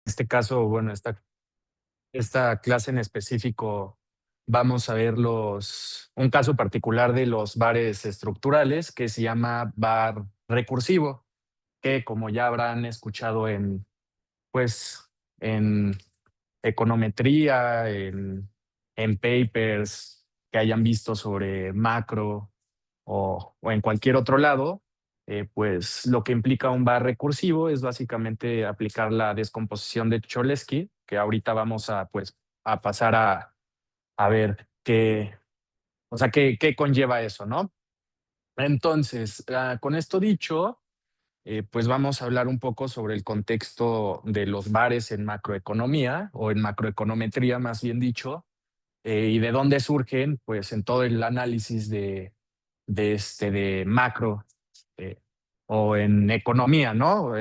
Este caso, bueno, esta clase en específico, vamos a ver un caso particular de los bares estructurales que se llama bar recursivo, que como ya habrán escuchado pues, en econometría, en papers que hayan visto sobre macro o en cualquier otro lado, pues lo que implica un bar recursivo es básicamente aplicar la descomposición de Cholesky, que ahorita vamos a pasar a ver qué conlleva eso, ¿no? Entonces, con esto dicho, pues vamos a hablar un poco sobre el contexto de los bares en macroeconomía o en macroeconometría, más bien dicho, y de dónde surgen, pues en todo el análisis de macro eh, o en economía, ¿no?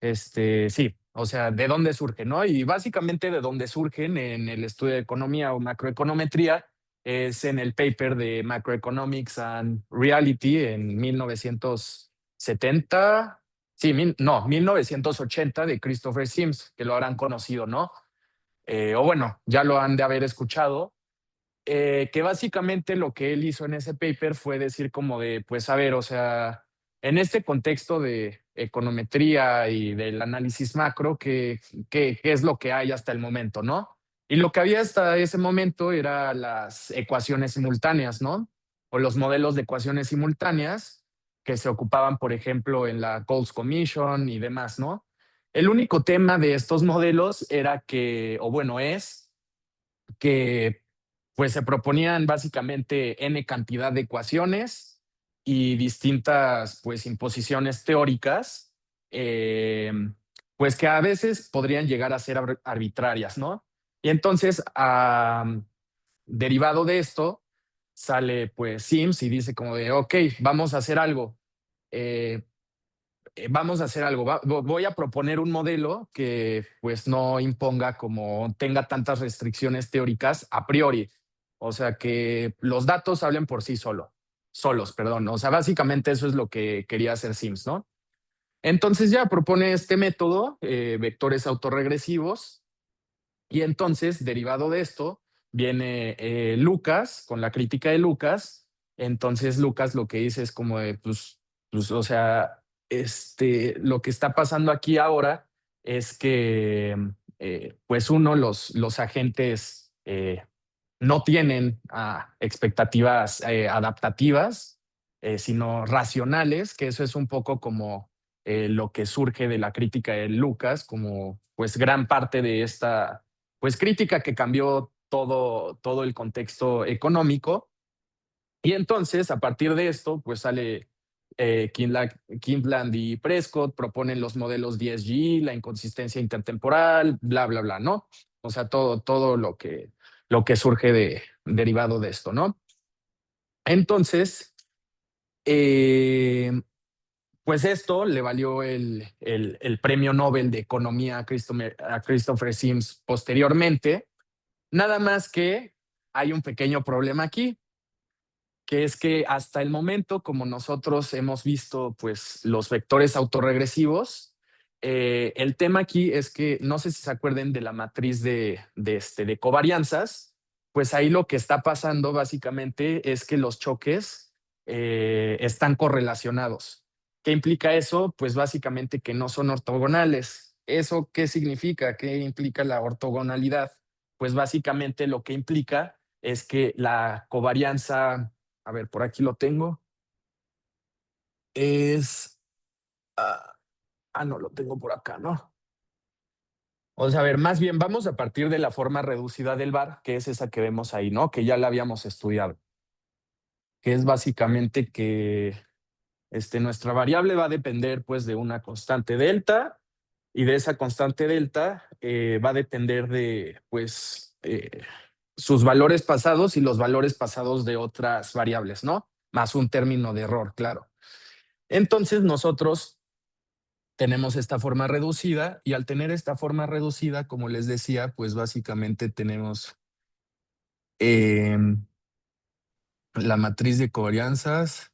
Sí, o sea, de dónde surgen, ¿no? Y básicamente de dónde surgen en el estudio de economía o macroeconometría es en el paper de Macroeconomics and Reality en 1970, sí, no, 1980 de Christopher Sims, que lo habrán conocido, ¿no? O bueno, ya lo han de haber escuchado, que básicamente lo que él hizo en ese paper fue decir como de, pues a ver, o sea, en este contexto de econometría y del análisis macro, ¿qué es lo que hay hasta el momento, no? Y lo que había hasta ese momento era las ecuaciones simultáneas, ¿no? O los modelos de ecuaciones simultáneas que se ocupaban, por ejemplo, en la Coles Commission y demás, ¿no? El único tema de estos modelos era que, o bueno, es que pues se proponían básicamente n cantidad de ecuaciones y distintas pues imposiciones teóricas, eh, pues que a veces podrían llegar a ser arbitrarias, ¿no? Y entonces, derivado de esto, sale pues Sims y dice como de, ok, vamos a hacer algo. Eh, Vamos a hacer algo. Voy a proponer un modelo que pues no imponga como tenga tantas restricciones teóricas a priori. O sea, que los datos hablen por sí solos, perdón. O sea, básicamente eso es lo que quería hacer Sims, ¿no? Entonces ya propone este método, vectores autorregresivos, y entonces, derivado de esto, viene Lucas con la crítica de Lucas. Entonces, Lucas lo que dice es como de, pues o sea, lo que está pasando aquí ahora es que, pues uno, los agentes no tienen expectativas adaptativas, sino racionales, que eso es un poco como lo que surge de la crítica de Lucas, como pues gran parte de esta pues crítica que cambió todo el contexto económico. Y entonces, a partir de esto, pues sale Kindland y Prescott, proponen los modelos DSG, la inconsistencia intertemporal, bla, bla, bla, ¿no? O sea, todo lo que surge derivado de esto, ¿no? Entonces, eh, pues esto le valió el premio Nobel de Economía a Christopher Sims posteriormente. Nada más que hay un pequeño problema aquí, que es que hasta el momento, como nosotros hemos visto, pues los vectores autorregresivos, el tema aquí es que no sé si se acuerden de la matriz de covarianzas, pues ahí lo que está pasando básicamente es que los choques están correlacionados. ¿Qué implica eso? Pues básicamente que no son ortogonales. ¿Eso qué significa? ¿Qué implica la ortogonalidad? Pues básicamente lo que implica es que la covarianza, a ver, por aquí lo tengo, es, ah, no lo tengo por acá, ¿no? O sea, a ver, más bien vamos a partir de la forma reducida del bar, que es esa que vemos ahí, ¿no? Que ya la habíamos estudiado, que es básicamente que nuestra variable va a depender pues de una constante delta, y de esa constante delta va a depender de pues sus valores pasados y los valores pasados de otras variables, ¿no? Más un término de error, claro. Entonces nosotros tenemos esta forma reducida, y al tener esta forma reducida, como les decía, pues básicamente tenemos eh, la matriz de covarianzas.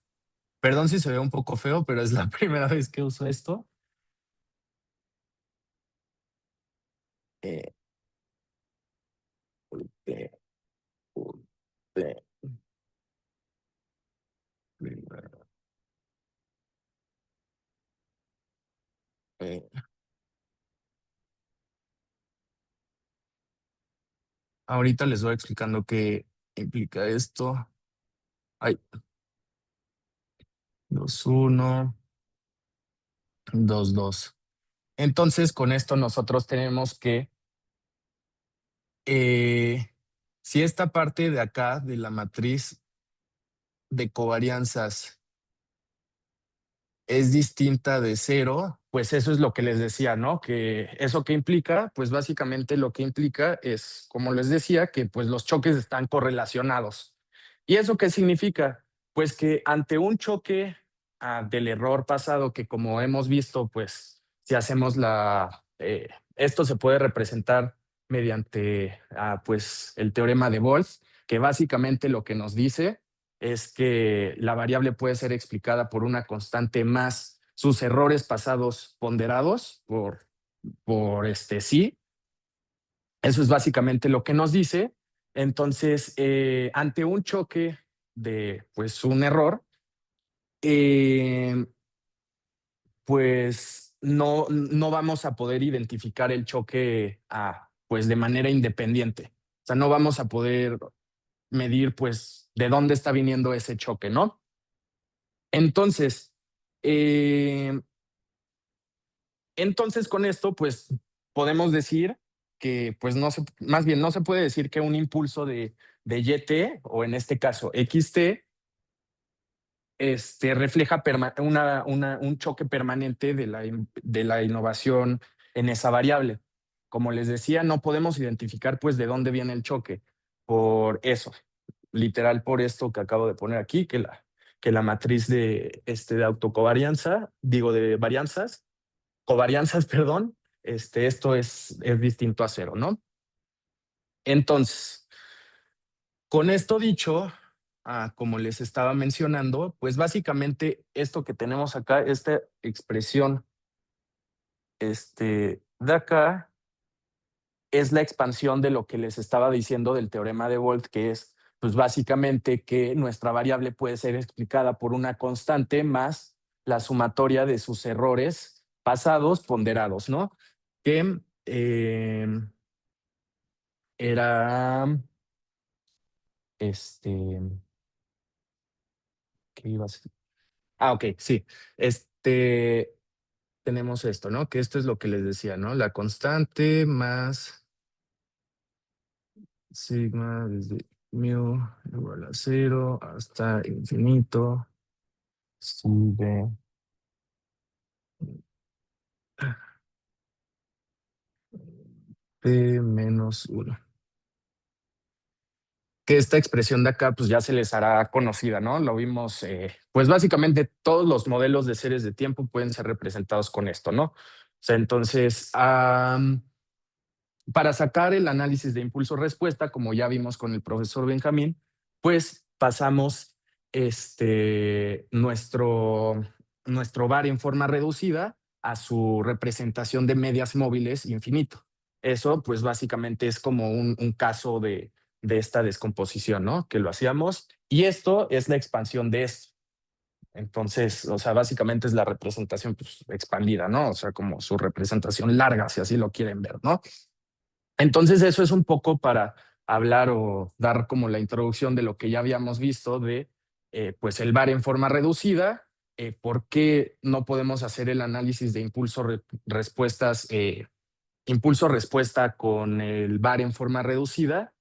Perdón si se ve un poco feo, pero es la primera vez que uso esto. eh, eh, eh, eh. Ahorita les voy explicando qué implica esto. Ay, 2 1 2 2. Entonces, con esto nosotros tenemos que, eh, si esta parte de acá de la matriz de covarianzas es distinta de cero, pues eso es lo que les decía, ¿no? Que eso que implica, pues básicamente lo que implica es, como les decía, que pues los choques están correlacionados. ¿Y eso qué significa? Pues que ante un choque del error pasado, que como hemos visto, pues si hacemos esto se puede representar mediante pues el teorema de Wolff, que básicamente lo que nos dice es que la variable puede ser explicada por una constante más sus errores pasados ponderados por sí. Eso es básicamente lo que nos dice. Entonces, ante un choque de pues un error, eh, pues no vamos a poder identificar el choque pues de manera independiente. O sea, no vamos a poder medir pues de dónde está viniendo ese choque, ¿no? Entonces, eh, con esto, pues podemos decir que, pues más bien no se puede decir que un impulso de YT, o en este caso XT, refleja un choque permanente de la innovación en esa variable. Como les decía, no podemos identificar pues de dónde viene el choque. Por eso, literal por esto que acabo de poner aquí, que la matriz de autocovarianza, digo de varianzas, covarianzas, perdón, esto es distinto a cero, ¿no? Entonces, con esto dicho, como les estaba mencionando, pues básicamente esto que tenemos acá, esta expresión de acá, es la expansión de lo que les estaba diciendo del teorema de Volt, que es pues básicamente que nuestra variable puede ser explicada por una constante más la sumatoria de sus errores pasados ponderados, ¿no? Que era, este, ¿qué iba a ser? Ok, sí. Tenemos esto, ¿no? Que esto es lo que les decía, ¿no? La constante más sigma desde mu igual a cero hasta infinito, sube p menos uno. Que esta expresión de acá, pues ya se les hará conocida, ¿no? Lo vimos, pues básicamente todos los modelos de series de tiempo pueden ser representados con esto, ¿no? O sea, entonces, para sacar el análisis de impulso-respuesta, como ya vimos con el profesor Benjamín, pues pasamos nuestro VAR en forma reducida a su representación de medias móviles infinito. Eso, pues básicamente es como un caso de esta descomposición, ¿no? Que lo hacíamos. Y esto es la expansión de esto. Entonces, o sea, básicamente es la representación pues, expandida, ¿no? O sea, como su representación larga, si así lo quieren ver, ¿no? Entonces, eso es un poco para hablar o dar como la introducción de lo que ya habíamos visto de pues el VAR en forma reducida, por qué no podemos hacer el análisis de respuestas, impulso-respuesta con el VAR en forma reducida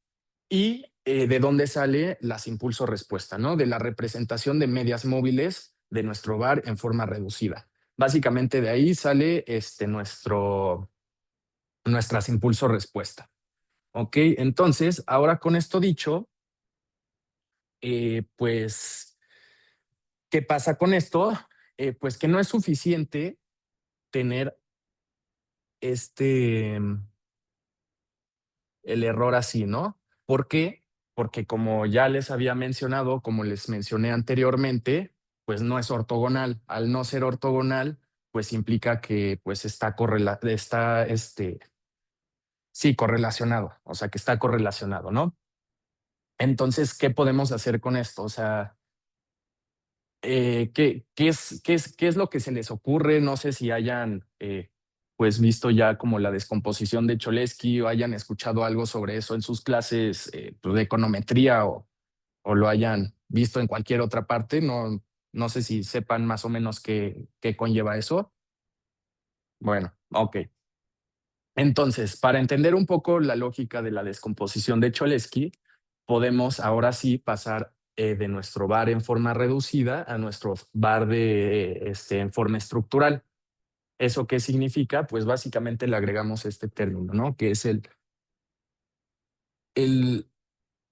y de dónde sale las impulso-respuesta, ¿no? De la representación de medias móviles de nuestro VAR en forma reducida. Básicamente de ahí sale nuestras impulso-respuesta. Ok, entonces, ahora con esto dicho, pues, ¿qué pasa con esto? Pues que no es suficiente tener este, el error así, ¿no? ¿Por qué? Porque como ya les había mencionado, como les mencioné anteriormente, pues no es ortogonal. Al no ser ortogonal, pues implica que pues está Sí, correlacionado, o sea, que está correlacionado, ¿no? Entonces, ¿qué podemos hacer con esto? O sea, ¿qué es lo que se les ocurre? No sé si hayan pues visto ya como la descomposición de Cholesky o hayan escuchado algo sobre eso en sus clases pues, de econometría o lo hayan visto en cualquier otra parte. No, no sé si sepan más o menos qué conlleva eso. Bueno, ok. Entonces, para entender un poco la lógica de la descomposición de Cholesky, podemos ahora sí pasar de nuestro bar en forma reducida a nuestro bar en forma estructural. ¿Eso qué significa? Pues básicamente le agregamos este término, ¿no? Que es el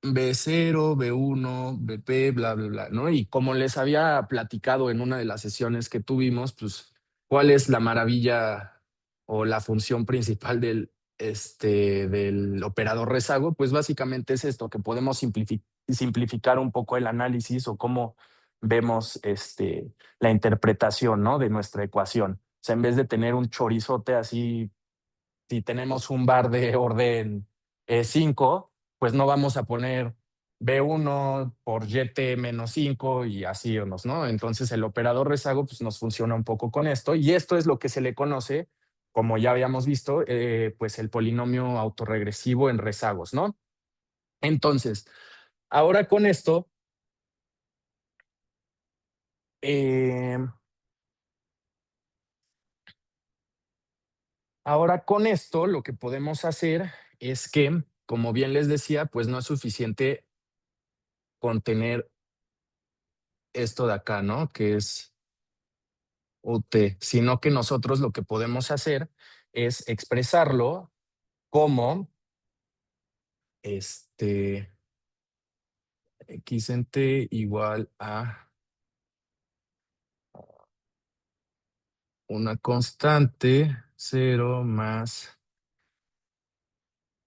B0, B1, BP, bla, bla, bla, ¿no? Y como les había platicado en una de las sesiones que tuvimos, pues, ¿cuál es la maravilla o la función principal del operador rezago? Pues básicamente es esto, que podemos simplificar un poco el análisis o cómo vemos la interpretación, ¿no? De nuestra ecuación. O sea, en vez de tener un chorizote así, si tenemos un bar de orden 5, pues no vamos a poner B1 por YT menos 5 y así, ¿no? Entonces el operador rezago pues nos funciona un poco con esto y esto es lo que se le conoce, como ya habíamos visto, pues el polinomio autorregresivo en rezagos, ¿no? Entonces, ahora con esto, eh, lo que podemos hacer es que, como bien les decía, pues no es suficiente contener esto de acá, ¿no? Que es UT, sino que nosotros lo que podemos hacer es expresarlo como este x en t igual a una constante 0 más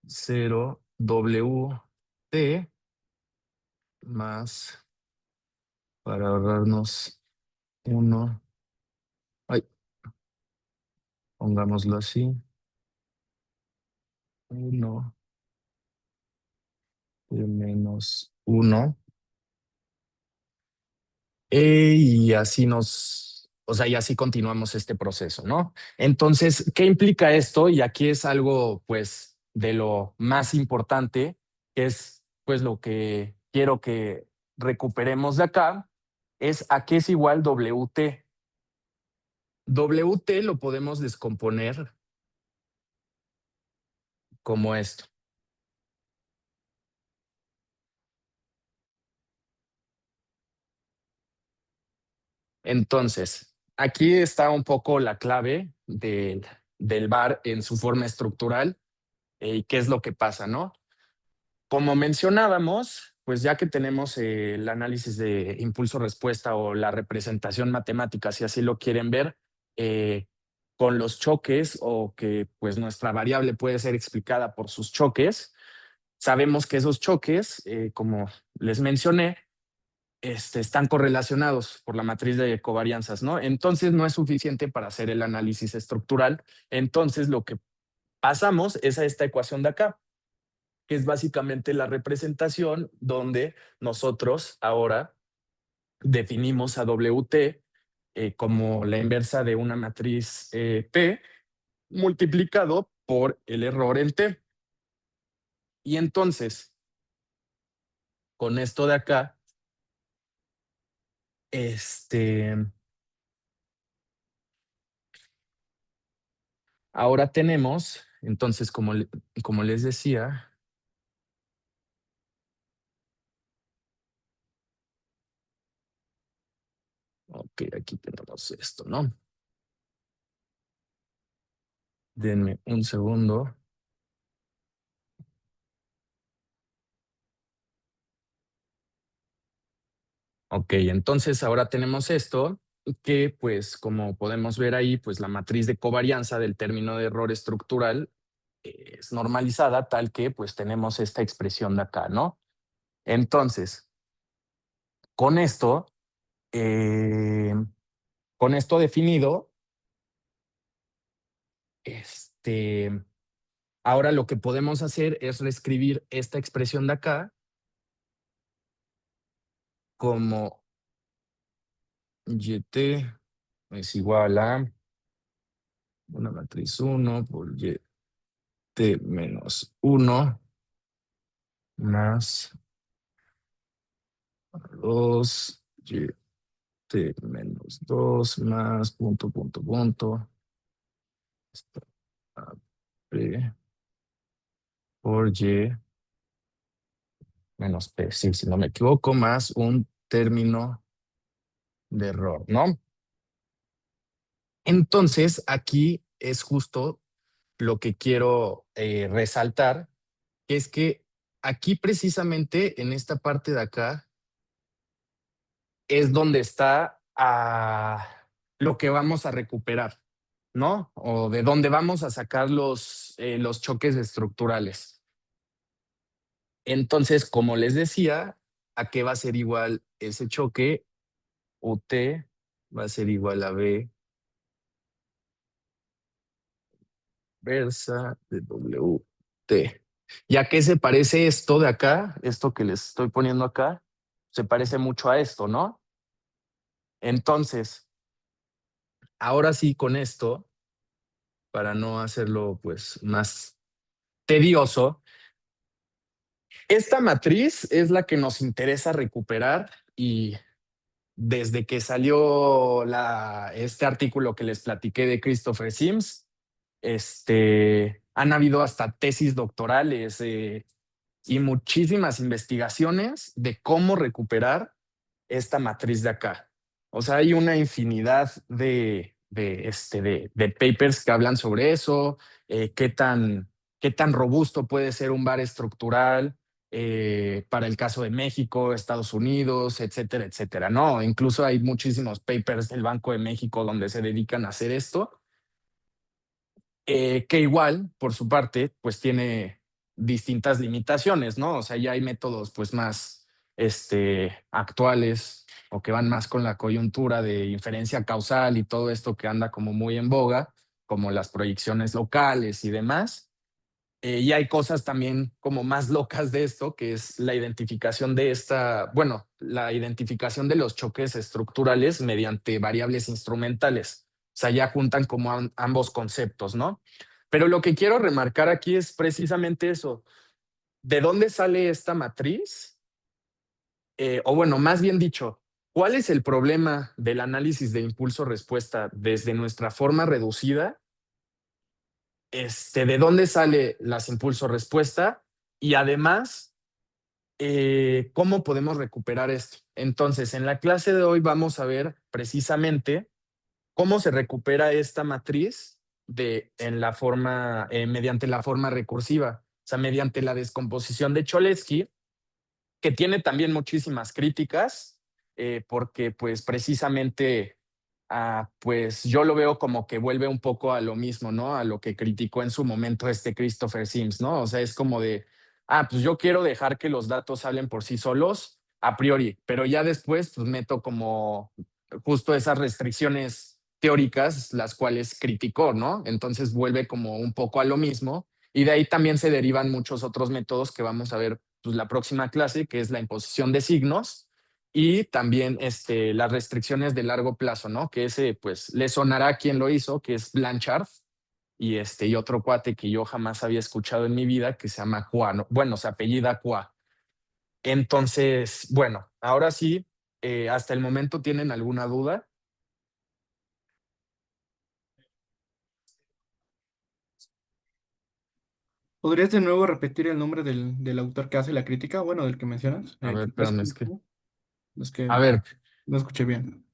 0 w t más, para ahorrarnos uno, ay, pongámoslo así, uno de menos uno. Y así o sea, y así continuamos este proceso, ¿no? Entonces, ¿qué implica esto? Y aquí es algo, pues, de lo más importante, que es, pues, lo que quiero que recuperemos de acá, es a qué es igual WT. WT lo podemos descomponer como esto. Entonces, aquí está un poco la clave del bar en su forma estructural y qué es lo que pasa, ¿no? Como mencionábamos, pues ya que tenemos el análisis de impulso-respuesta o la representación matemática, si así lo quieren ver, eh, con los choques o que pues nuestra variable puede ser explicada por sus choques, sabemos que esos choques, como les mencioné, están correlacionados por la matriz de covarianzas, ¿no? Entonces no es suficiente para hacer el análisis estructural. Entonces lo que pasamos es a esta ecuación de acá, que es básicamente la representación donde nosotros ahora definimos a WT como la inversa de una matriz P multiplicado por el error en T. Y entonces, con esto de acá, este, ahora tenemos, entonces, como les decía, ok, aquí tenemos esto, ¿no? Denme un segundo. Ok, entonces ahora tenemos esto que pues como podemos ver ahí, pues la matriz de covarianza del término de error estructural es normalizada tal que pues tenemos esta expresión de acá, ¿no? Entonces, con esto, eh, con esto definido, este, Ahora lo que podemos hacer es reescribir esta expresión de acá como YT es igual a una matriz 1 por YT menos 1 más 2 YT menos 2 más punto, punto, punto. P por Y menos P, sí, si no me equivoco, más un término de error, ¿no? Entonces, aquí es justo lo que quiero resaltar, que es que aquí precisamente en esta parte de acá es donde está lo que vamos a recuperar, ¿no? O de donde vamos a sacar los choques estructurales. Entonces, como les decía, ¿a qué va a ser igual ese choque? UT va a ser igual a B versa de WT. ¿Y a qué se parece esto de acá? Esto que les estoy poniendo acá, se parece mucho a esto, ¿no? Entonces, ahora sí con esto, para no hacerlo pues más tedioso, esta matriz es la que nos interesa recuperar y desde que salió este artículo que les platiqué de Christopher Sims, han habido hasta tesis doctorales y muchísimas investigaciones de cómo recuperar esta matriz de acá. O sea, hay una infinidad de papers que hablan sobre eso, eh, qué tan, qué tan robusto puede ser un bar estructural para el caso de México, Estados Unidos, etcétera, etcétera. No, incluso hay muchísimos papers del Banco de México donde se dedican a hacer esto, que igual, por su parte, pues tiene distintas limitaciones, ¿no? O sea, ya hay métodos pues más actuales o que van más con la coyuntura de inferencia causal y todo esto que anda como muy en boga, como las proyecciones locales y demás. Y hay cosas también como más locas de esto, que es la identificación de bueno, la identificación de los choques estructurales mediante variables instrumentales. O sea, ya juntan como ambos conceptos, ¿no? Pero lo que quiero remarcar aquí es precisamente eso. ¿De dónde sale esta matriz? O bueno, más bien dicho, ¿cuál es el problema del análisis de impulso-respuesta desde nuestra forma reducida? ¿De dónde sale las impulso-respuesta? Y además, ¿cómo podemos recuperar esto? Entonces, en la clase de hoy vamos a ver precisamente cómo se recupera esta matriz mediante la forma recursiva, o sea, mediante la descomposición de Cholesky, que tiene también muchísimas críticas, porque pues precisamente, pues yo lo veo como que vuelve un poco a lo mismo, ¿no? A lo que criticó en su momento Christopher Sims, ¿no? O sea, es como de, pues yo quiero dejar que los datos hablen por sí solos a priori, pero ya después pues meto como justo esas restricciones teóricas, las cuales criticó, ¿no? Entonces vuelve como un poco a lo mismo y de ahí también se derivan muchos otros métodos que vamos a ver pues, la próxima clase, que es la imposición de signos y también las restricciones de largo plazo, ¿no? Que ese pues le sonará a quien lo hizo, que es Blanchard y otro cuate que yo jamás había escuchado en mi vida que se llama Qua, ¿no? Bueno, se apellida Qua. Entonces, bueno, ahora sí, hasta el momento tienen alguna duda. ¿Podrías de nuevo repetir el nombre del autor que hace la crítica? Bueno, del que mencionas. A ver, espérame, Chomsky, ¿no? Es que a ver, no escuché bien.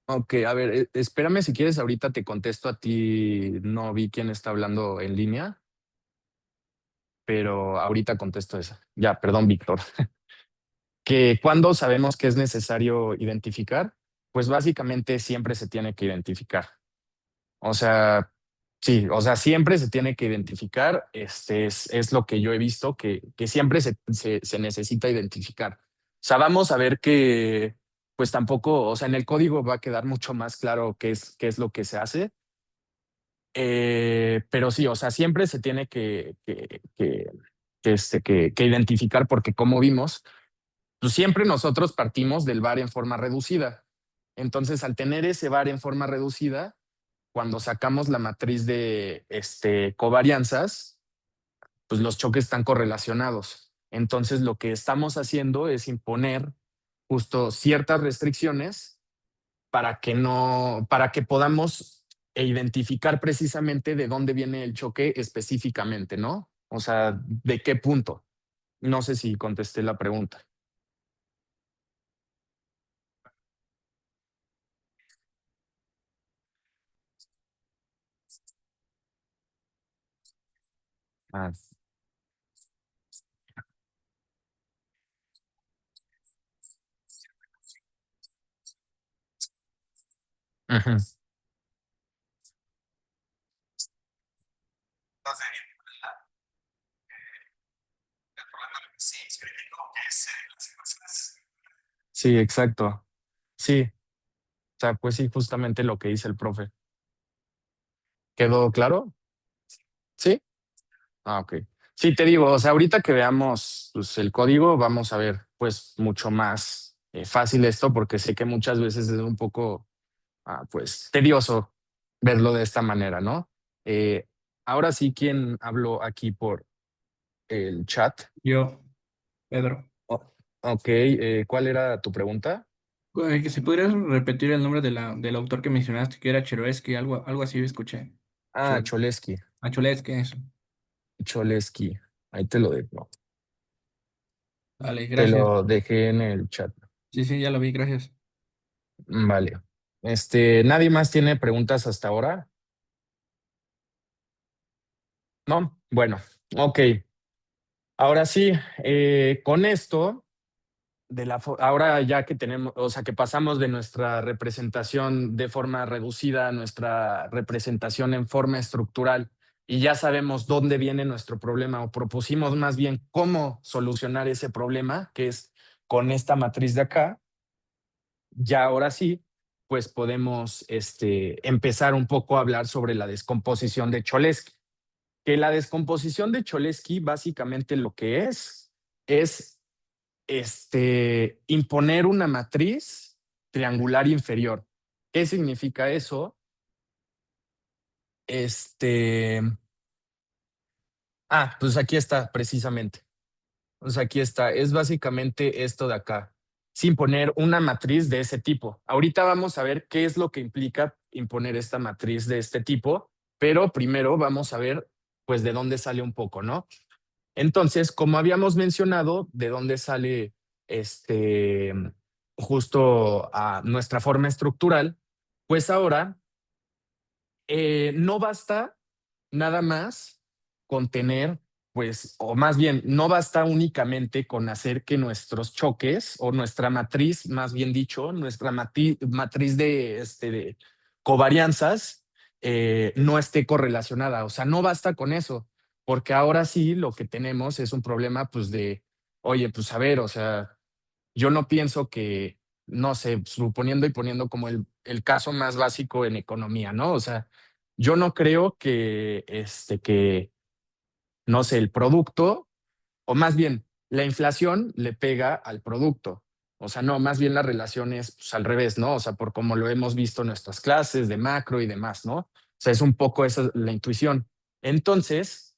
ok, a ver, espérame si quieres, ahorita te contesto a ti, no vi quién está hablando en línea, pero ahorita contesto esa. Ya, perdón, Víctor. Que cuando sabemos que es necesario identificar, pues básicamente siempre se tiene que identificar. O sea, sí, o sea, siempre se tiene que identificar, es lo que yo he visto, que siempre se necesita identificar. O sea, vamos a ver que, pues tampoco, o sea, en el código va a quedar mucho más claro qué es lo que se hace, Pero sí, o sea, siempre se tiene que identificar porque como vimos, pues siempre nosotros partimos del var en forma reducida. Entonces, al tener ese var en forma reducida, cuando sacamos la matriz de covarianzas, pues los choques están correlacionados. Entonces, lo que estamos haciendo es imponer justo ciertas restricciones para que no, para que podamos identificar precisamente de dónde viene el choque específicamente, ¿no? O sea, de qué punto. No sé si contesté la pregunta. Ah, ujú. Sí, exacto. Sí, o sea, pues sí, justamente lo que dice el profe. ¿Quedó claro? Sí. Ah, ok. Sí, te digo, o sea, ahorita que veamos pues, el código, vamos a ver pues mucho más fácil esto, porque sé que muchas veces es un poco pues tedioso verlo de esta manera, ¿no? Eh, Ahora sí, ¿quién habló aquí por el chat? Yo, Pedro. Oh, ok, ¿cuál era tu pregunta? Que si pudieras repetir el nombre de del autor que mencionaste, que era Cherovsky, algo así escuché. Ah, Chero- Cholesky, Cholesky, eso. Cholesky, ahí te lo dejo. Vale, Te gracias. lo dejé en el chat. Sí, sí, ya lo vi, gracias. Vale. ¿Nadie más tiene preguntas hasta ahora? ¿No? Bueno, ok. Ahora sí, con esto, ahora ya que tenemos, o sea, que pasamos de nuestra representación de forma reducida a nuestra representación en forma estructural y ya sabemos dónde viene nuestro problema o propusimos más bien cómo solucionar ese problema, que es con esta matriz de acá, ya ahora sí, pues podemos empezar un poco a hablar sobre la descomposición de Cholesky. Que la descomposición de Cholesky básicamente lo que es imponer una matriz triangular inferior. ¿Qué significa eso? Este, pues aquí está precisamente. Pues aquí está. Es básicamente esto de acá. Sin poner una matriz de ese tipo. Ahorita vamos a ver qué es lo que implica imponer esta matriz de este tipo, pero primero vamos a ver, pues, de dónde sale un poco, ¿no? Entonces, como habíamos mencionado, de dónde sale este justo a nuestra forma estructural, pues ahora no basta nada más con tener, pues, o más bien, no basta únicamente con hacer que nuestros choques o nuestra matriz, más bien dicho, nuestra matriz de covarianzas no esté correlacionada. O sea, no basta con eso, porque ahora sí lo que tenemos es un problema, pues, oye, pues, a ver, o sea, yo no pienso que, no sé, suponiendo y poniendo como el caso más básico en economía, ¿no? O sea, yo no creo que, no sé, el producto, o más bien, la inflación le pega al producto. O sea, no, más bien la relación es pues, al revés, ¿no? O sea, por como lo hemos visto en nuestras clases de macro y demás, ¿no? O sea, es un poco esa la intuición. Entonces,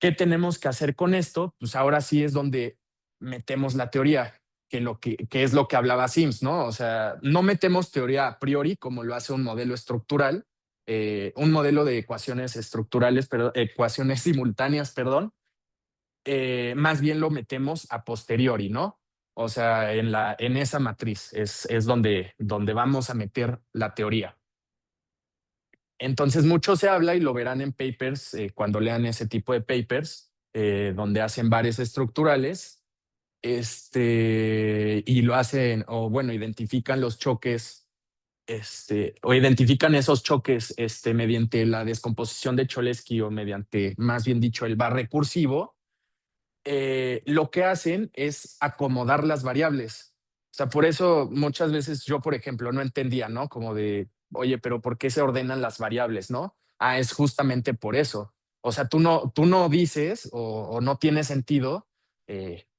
¿qué tenemos que hacer con esto? Pues ahora sí es donde metemos la teoría, que es lo que hablaba Sims, ¿no? O sea, no metemos teoría a priori como lo hace un modelo estructural, un modelo de ecuaciones estructurales, pero ecuaciones simultáneas, perdón, más bien lo metemos a posteriori, ¿no? O sea, en esa matriz es donde vamos a meter la teoría. Entonces, mucho se habla y lo verán en papers cuando lean ese tipo de papers, donde hacen varios estructurales, y lo hacen, o bueno, identifican los choques, o identifican esos choques, mediante la descomposición de Cholesky o mediante, más bien dicho, el bar recursivo. Lo que hacen es acomodar las variables. O sea, por eso muchas veces yo, por ejemplo, no entendía, ¿no? Como de, oye, pero ¿por qué se ordenan las variables, no? Es justamente por eso. O sea, tú no dices o no tiene sentido,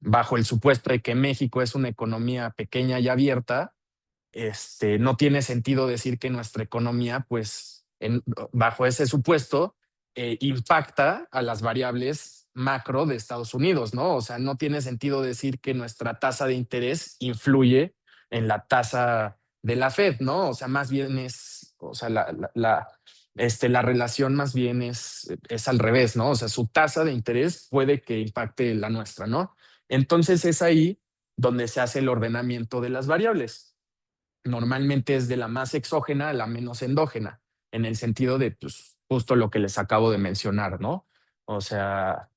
bajo el supuesto de que México es una economía pequeña y abierta, no tiene sentido decir que nuestra economía, pues, bajo ese supuesto, impacta a las variables macro de Estados Unidos, ¿no? O sea, no tiene sentido decir que nuestra tasa de interés influye en la tasa de la Fed, ¿no? O sea, más bien es, o sea, la relación más bien es al revés, ¿no? O sea, su tasa de interés puede que impacte la nuestra, ¿no? Entonces es ahí donde se hace el ordenamiento de las variables. Normalmente es de la más exógena a la menos endógena, en el sentido de, pues, justo lo que les acabo de mencionar, ¿no? O sea,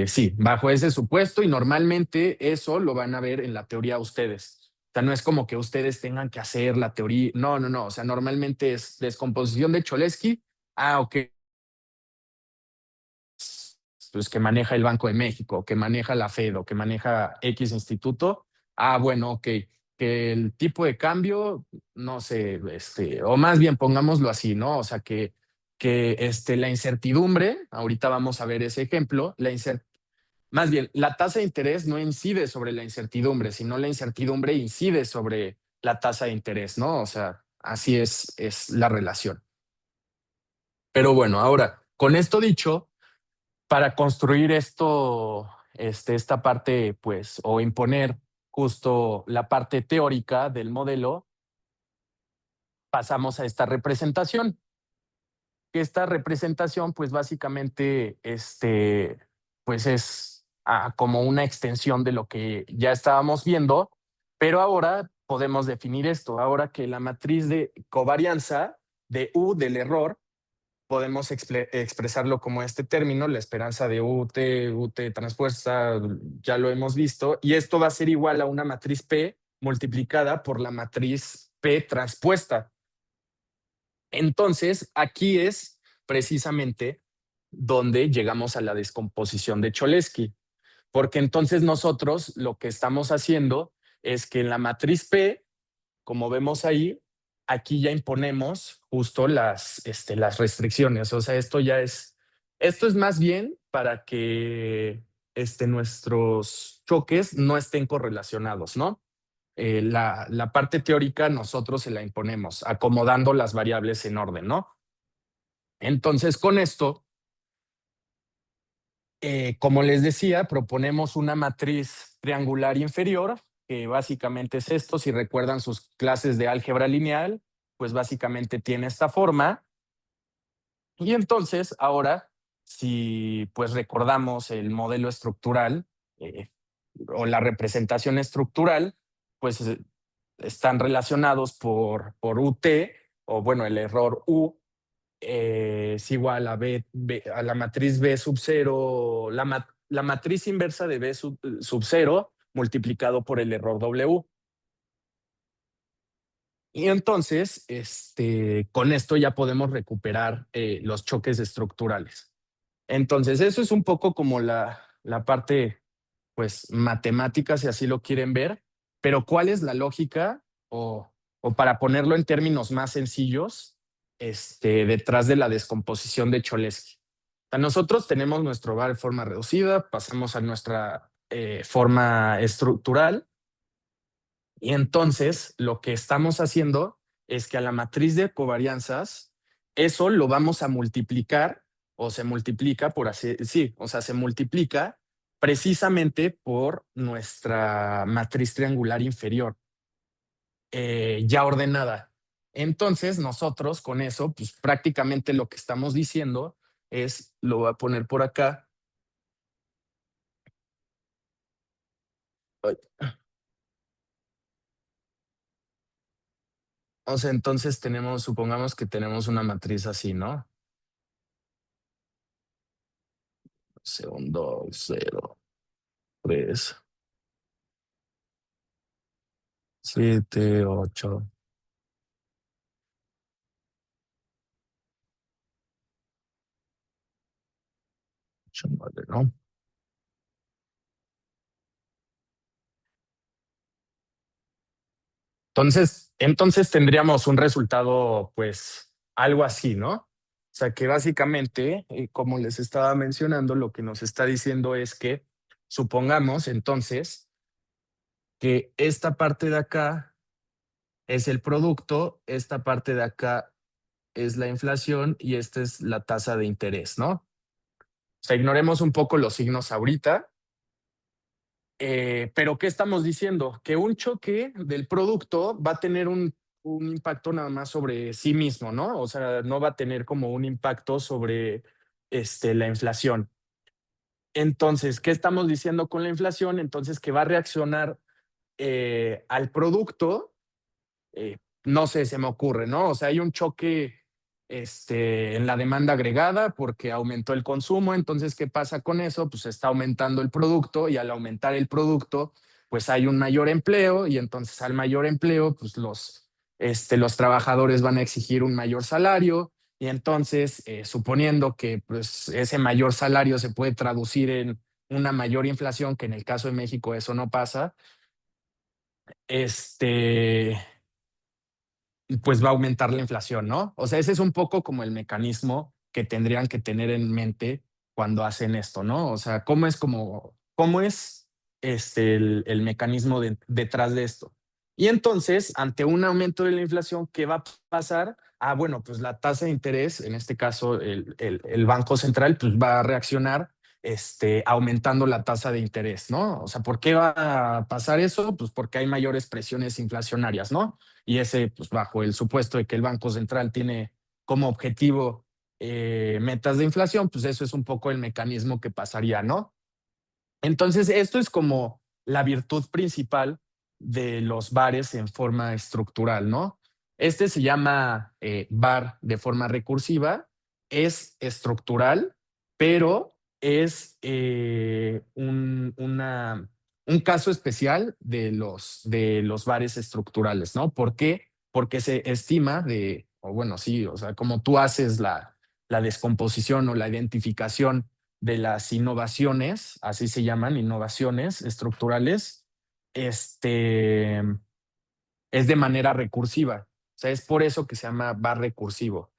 sí, bajo ese supuesto y normalmente eso lo van a ver en la teoría ustedes. O sea, no es como que ustedes tengan que hacer la teoría, no, no, no, o sea, normalmente es descomposición de Cholesky, ok, pues que maneja el Banco de México, que maneja la Fed o que maneja X instituto, bueno, ok, que el tipo de cambio, no sé, o más bien pongámoslo así, ¿no? O sea, que la incertidumbre, ahorita vamos a ver ese ejemplo, más bien, la tasa de interés no incide sobre la incertidumbre, sino la incertidumbre incide sobre la tasa de interés, ¿no? O sea, así es la relación. Pero bueno, ahora, con esto dicho, para construir esta parte, pues, o imponer justo la parte teórica del modelo, pasamos a esta representación. Que esta representación, pues, básicamente, pues, es como una extensión de lo que ya estábamos viendo, pero ahora podemos definir esto. Ahora que la matriz de covarianza de U del error podemos expresarlo como este término, la esperanza de UT transpuesta, ya lo hemos visto, y esto va a ser igual a una matriz P multiplicada por la matriz P transpuesta. Entonces, aquí es precisamente donde llegamos a la descomposición de Cholesky, porque entonces nosotros lo que estamos haciendo es que en la matriz P, como vemos ahí, aquí ya imponemos justo las restricciones. O sea, esto es más bien para que nuestros choques no estén correlacionados, ¿no? La parte teórica nosotros se la imponemos, acomodando las variables en orden, ¿no? Entonces, con esto, como les decía, proponemos una matriz triangular inferior, que básicamente es esto. Si recuerdan sus clases de álgebra lineal, pues básicamente tiene esta forma. Y entonces, ahora, si pues recordamos el modelo estructural eh, o la representación estructural, pues están relacionados por UT, o bueno, el error U es igual a a la matriz B sub cero, la matriz inversa de B sub cero multiplicado por el error W. Y entonces, con esto ya podemos recuperar los choques estructurales. Entonces, eso es un poco como la parte, pues, matemática, si así lo quieren ver, pero ¿cuál es la lógica o para ponerlo en términos más sencillos, detrás de la descomposición de Cholesky? O sea, nosotros tenemos nuestro VAR de forma reducida, pasamos a nuestra forma estructural y entonces lo que estamos haciendo es que a la matriz de covarianzas, eso lo vamos a multiplicar o se multiplica por así, sí, o sea, se multiplica precisamente por nuestra matriz triangular inferior, ya ordenada. Entonces, nosotros con eso, pues prácticamente lo que estamos diciendo es, lo voy a poner por acá. Ay, o sea, entonces supongamos que tenemos una matriz así, ¿no? Segundo, 0, 3, 7, 8, 9, ¿no? Entonces tendríamos un resultado, pues, algo así, ¿no? sea que básicamente, como les estaba mencionando, lo que nos está diciendo es que supongamos entonces que esta parte de acá es el producto, esta parte de acá es la inflación y esta es la tasa de interés, ¿no? O sea, ignoremos un poco los signos ahorita, pero ¿qué estamos diciendo? Que un choque del producto va a tener un impacto nada más sobre sí mismo, ¿no? O sea, no va a tener como un impacto sobre la inflación. Entonces, ¿qué estamos diciendo con la inflación? Entonces, que va a reaccionar al producto, no sé, se me ocurre, ¿no? O sea, hay un choque en la demanda agregada porque aumentó el consumo, entonces, ¿qué pasa con eso? Pues está aumentando el producto y al aumentar el producto, pues hay un mayor empleo y entonces al mayor empleo, pues los trabajadores van a exigir un mayor salario y entonces, suponiendo que pues, ese mayor salario se puede traducir en una mayor inflación, que en el caso de México eso no pasa, este pues va a aumentar la inflación, ¿no? O sea, ese es un poco como el mecanismo que tendrían que tener en mente cuando hacen esto, ¿no? O sea, cómo es el mecanismo detrás de esto? Y entonces, ante un aumento de la inflación, ¿qué va a pasar? Ah, bueno, pues la tasa de interés, en este caso el Banco Central, pues va a reaccionar aumentando la tasa de interés, ¿no? O sea, ¿por qué va a pasar eso? Pues porque hay mayores presiones inflacionarias, ¿no? Y ese, pues bajo el supuesto de que el Banco Central tiene como objetivo metas de inflación, pues eso es un poco el mecanismo que pasaría, ¿no? Entonces, esto es como la virtud principal de los bares en forma estructural, ¿no? Este se llama bar de forma recursiva, es estructural, pero es un caso especial de los bares estructurales, ¿no? ¿Por qué? Porque se estima o bueno, sí, o sea, como tú haces la descomposición o la identificación de las innovaciones, así se llaman, innovaciones estructurales, este, es de manera recursiva. O sea, es por eso que se llama bar recursivo.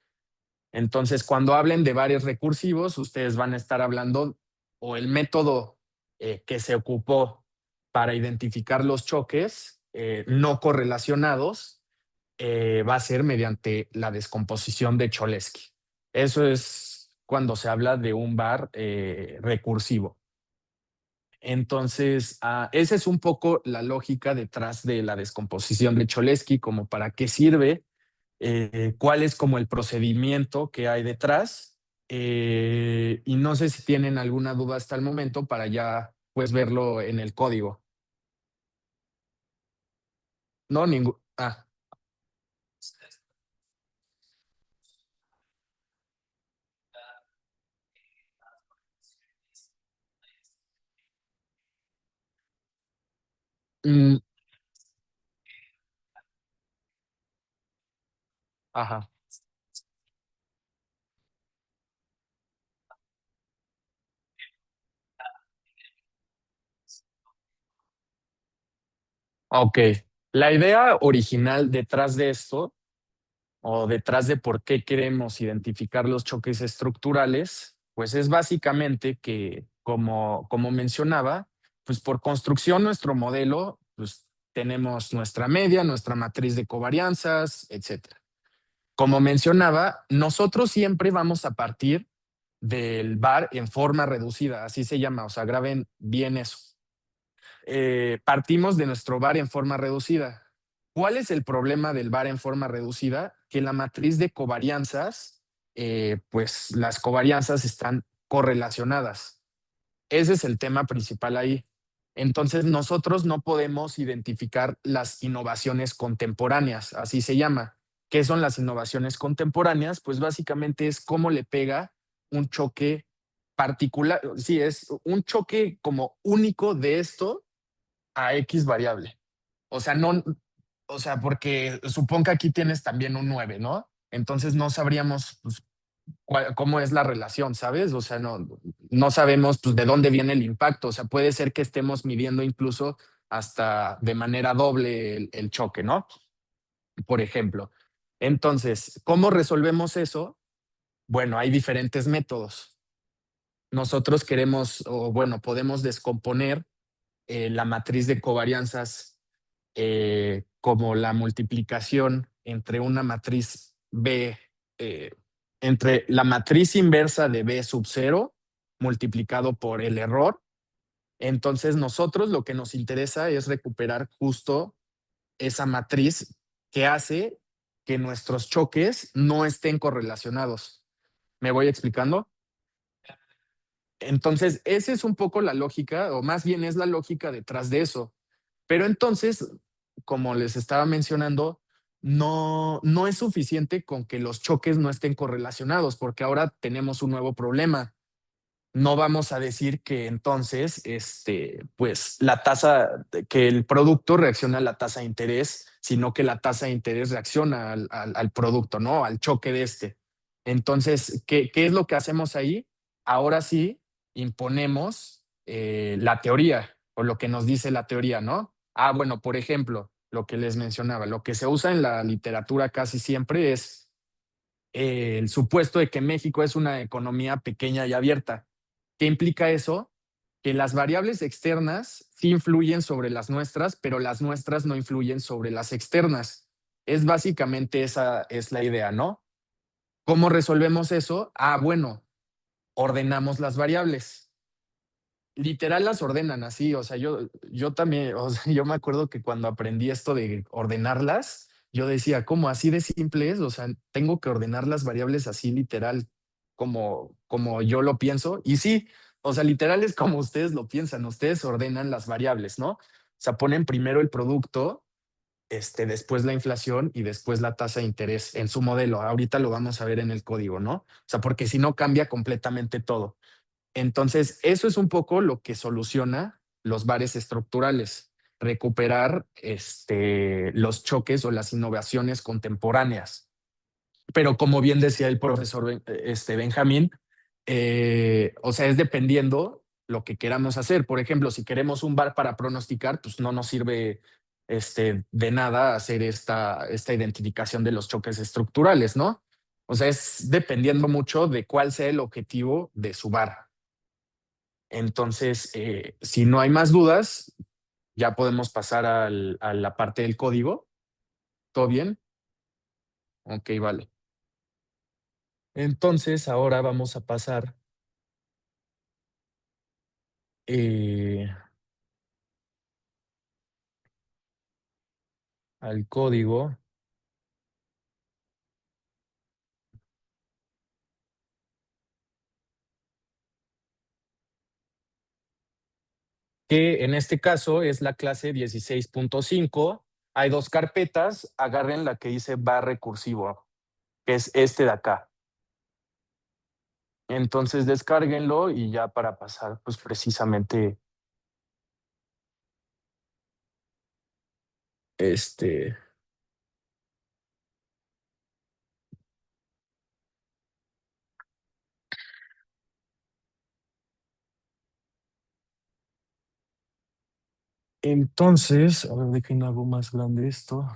Entonces, cuando hablen de bares recursivos, ustedes van a estar hablando o el método que se ocupó para identificar los choques no correlacionados va a ser mediante la descomposición de Cholesky. Eso es cuando se habla de un bar recursivo. Entonces, esa es un poco la lógica detrás de la descomposición de Cholesky, como para qué sirve, cuál es como el procedimiento que hay detrás. Y no sé si tienen alguna duda hasta el momento para ya pues verlo en el código. No, ningún. Mm, ajá. Ok. La idea original detrás de esto o detrás de por qué queremos identificar los choques estructurales, pues es básicamente que, como mencionaba, pues por construcción nuestro modelo, pues tenemos nuestra media, nuestra matriz de covarianzas, etcétera. Como mencionaba, nosotros siempre vamos a partir del bar en forma reducida, así se llama, o sea, graben bien eso. Partimos de nuestro bar en forma reducida. ¿Cuál es el problema del bar en forma reducida? Que la matriz de covarianzas, pues las covarianzas están correlacionadas. Ese es el tema principal ahí. Entonces, nosotros no podemos identificar las innovaciones contemporáneas, así se llama. ¿Qué son las innovaciones contemporáneas? Pues básicamente es cómo le pega un choque particular, sí, es un choque como único de esto a X variable. O sea, no, o sea, porque supongo que aquí tienes también un 9, ¿no? Entonces no sabríamos pues, cómo es la relación, ¿sabes? O sea, no sabemos pues, de dónde viene el impacto. O sea, puede ser que estemos midiendo incluso hasta de manera doble el choque, ¿no? Por ejemplo. Entonces, ¿cómo resolvemos eso? Bueno, hay diferentes métodos. Nosotros queremos, o bueno, podemos descomponer la matriz de covarianzas como la multiplicación entre una matriz B, eh, entre la matriz inversa de B sub cero multiplicado por el error. Entonces, nosotros lo que nos interesa es recuperar justo esa matriz que hace que nuestros choques no estén correlacionados. ¿Me voy explicando? Entonces, esa es un poco la lógica, o más bien es la lógica detrás de eso. Pero entonces, como les estaba mencionando, no es suficiente con que los choques no estén correlacionados, porque ahora tenemos un nuevo problema. No vamos a decir que entonces, pues la tasa, que el producto reacciona a la tasa de interés, sino que la tasa de interés reacciona al producto, ¿no? Al choque de este. Entonces, ¿qué es lo que hacemos ahí? Ahora sí imponemos la teoría o lo que nos dice la teoría, ¿no? Ah, bueno, por ejemplo, lo que les mencionaba, lo que se usa en la literatura casi siempre es el supuesto de que México es una economía pequeña y abierta. ¿Qué implica eso? Que las variables externas sí influyen sobre las nuestras, pero las nuestras no influyen sobre las externas. Es básicamente esa es la idea, ¿no? ¿Cómo resolvemos eso? Ah, bueno, ordenamos las variables. Literal las ordenan así, o sea, yo también, o sea, yo me acuerdo que cuando aprendí esto de ordenarlas, yo decía, ¿cómo así de simple es? O sea, tengo que ordenar las variables así literal, como yo lo pienso. Y sí, o sea, literal es como ustedes lo piensan, ustedes ordenan las variables, ¿no? O sea, ponen primero el producto, después la inflación y después la tasa de interés en su modelo. Ahorita lo vamos a ver en el código, ¿no? O sea, porque si no cambia completamente todo. Entonces, eso es un poco lo que soluciona los bares estructurales, recuperar los choques o las innovaciones contemporáneas. Pero como bien decía el profesor Benjamín, o sea, es dependiendo lo que queramos hacer. Por ejemplo, si queremos un bar para pronosticar, pues no nos sirve de nada hacer esta identificación de los choques estructurales, ¿no? O sea, es dependiendo mucho de cuál sea el objetivo de su bar. Entonces, si no hay más dudas, ya podemos pasar a la parte del código. ¿Todo bien? Ok, vale. Entonces, ahora vamos a pasar eh, al código, que en este caso es la clase 16.5. Hay dos carpetas, agarren la que dice bar recursivo, que es este de acá. Entonces, descárguenlo y ya para pasar, pues precisamente, este, entonces, a ver, dejen algo más grande esto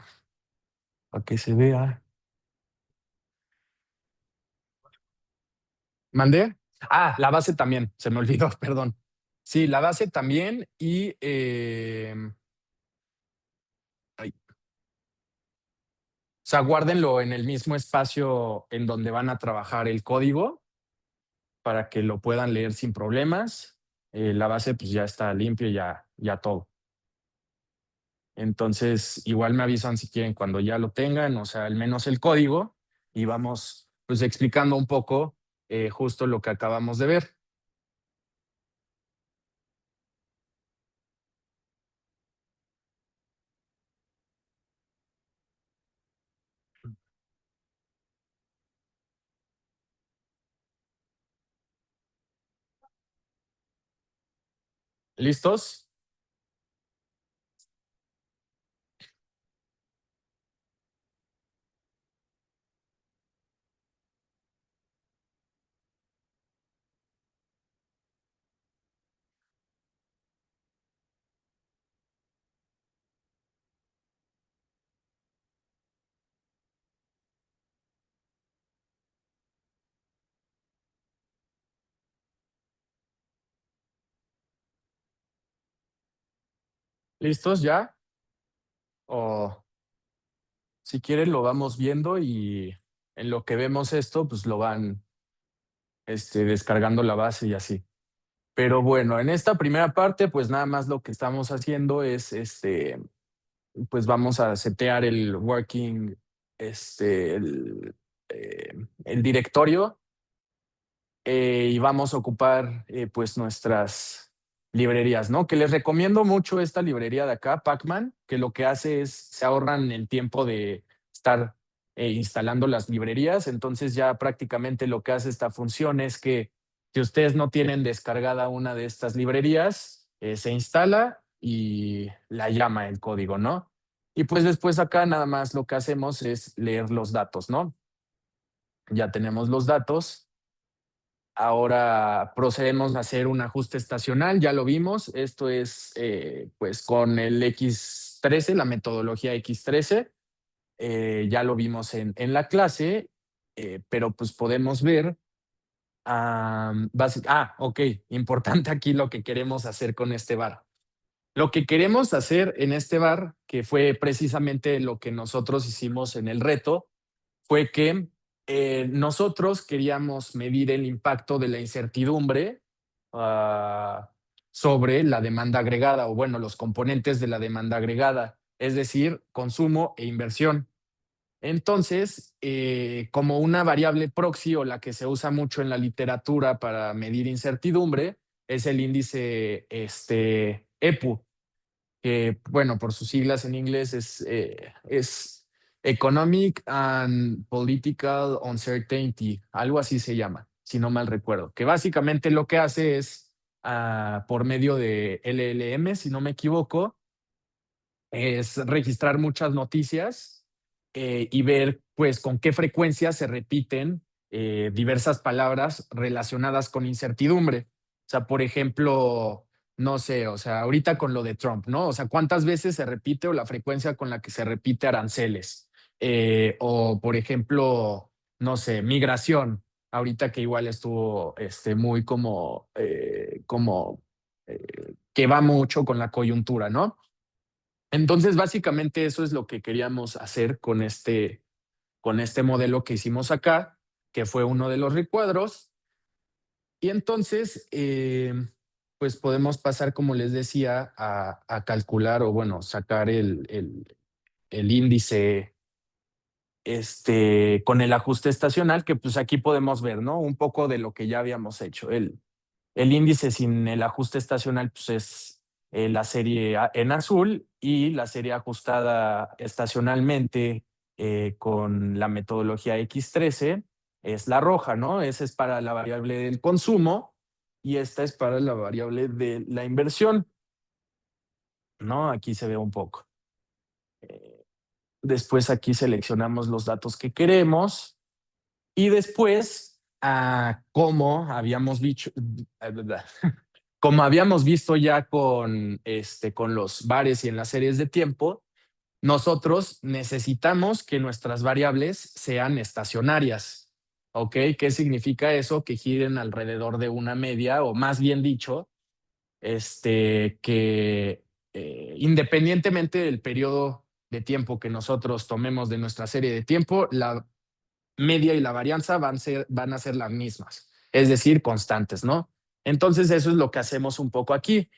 para que se vea. ¿Mandé? Ah, la base también, se me olvidó, perdón. Sí, la base también y ay, o sea, guárdenlo en el mismo espacio en donde van a trabajar el código para que lo puedan leer sin problemas. La base pues ya está limpio, ya todo. Entonces, igual me avisan si quieren cuando ya lo tengan, o sea, al menos el código y vamos pues explicando un poco justo lo que acabamos de ver. ¿Listos? ¿Listos ya? O si quieren lo vamos viendo y en lo que vemos esto, pues lo van descargando la base y así. Pero bueno, en esta primera parte, pues nada más lo que estamos haciendo es, pues vamos a setear el working, este, el, el directorio y vamos a ocupar pues nuestras librerías, ¿no? Que les recomiendo mucho esta librería de acá, Pacman, que lo que hace es se ahorran el tiempo de estar instalando las librerías, entonces ya prácticamente lo que hace esta función es que si ustedes no tienen descargada una de estas librerías, se instala y la llama el código, ¿no? Y pues después acá nada más lo que hacemos es leer los datos, ¿no? Ya tenemos los datos. Ahora procedemos a hacer un ajuste estacional, ya lo vimos. Esto es pues con el X13, la metodología X13. Ya lo vimos en la clase, pero pues podemos ver. Ok, importante aquí lo que queremos hacer con este bar. Lo que queremos hacer en este bar, que fue precisamente lo que nosotros hicimos en el reto, fue que nosotros queríamos medir el impacto de la incertidumbre sobre la demanda agregada o bueno, los componentes de la demanda agregada, es decir, consumo e inversión. Entonces, como una variable proxy o la que se usa mucho en la literatura para medir incertidumbre, es el índice EPU, que, bueno, por sus siglas en inglés es Economic and Political Uncertainty, algo así se llama, si no mal recuerdo, que básicamente lo que hace es, por medio de LLM, si no me equivoco, es registrar muchas noticias y ver pues con qué frecuencia se repiten diversas palabras relacionadas con incertidumbre. O sea, por ejemplo, no sé, o sea, ahorita con lo de Trump, ¿no? O sea, ¿cuántas veces se repite o la frecuencia con la que se repite aranceles? O, por ejemplo, no sé, migración, ahorita que igual estuvo muy que va mucho con la coyuntura, ¿no? Entonces, básicamente eso es lo que queríamos hacer con este modelo que hicimos acá, que fue uno de los recuadros. Y entonces, pues podemos pasar, como les decía, a calcular o bueno, sacar el índice con el ajuste estacional, que pues aquí podemos ver, ¿no? Un poco de lo que ya habíamos hecho. El índice sin el ajuste estacional pues es la serie en azul y la serie ajustada estacionalmente con la metodología X13 es la roja, ¿no? Esa es para la variable del consumo y esta es para la variable de la inversión, ¿no? Aquí se ve un poco. Después aquí seleccionamos los datos que queremos y después, como habíamos dicho, como habíamos visto ya con los bares y en las series de tiempo, nosotros necesitamos que nuestras variables sean estacionarias. ¿Ok? ¿Qué significa eso? Que giren alrededor de una media, o más bien dicho, que independientemente del periodo de tiempo que nosotros tomemos de nuestra serie de tiempo, la media y la varianza van a ser las mismas, es decir, constantes, ¿no? Entonces, eso es lo que hacemos un poco aquí,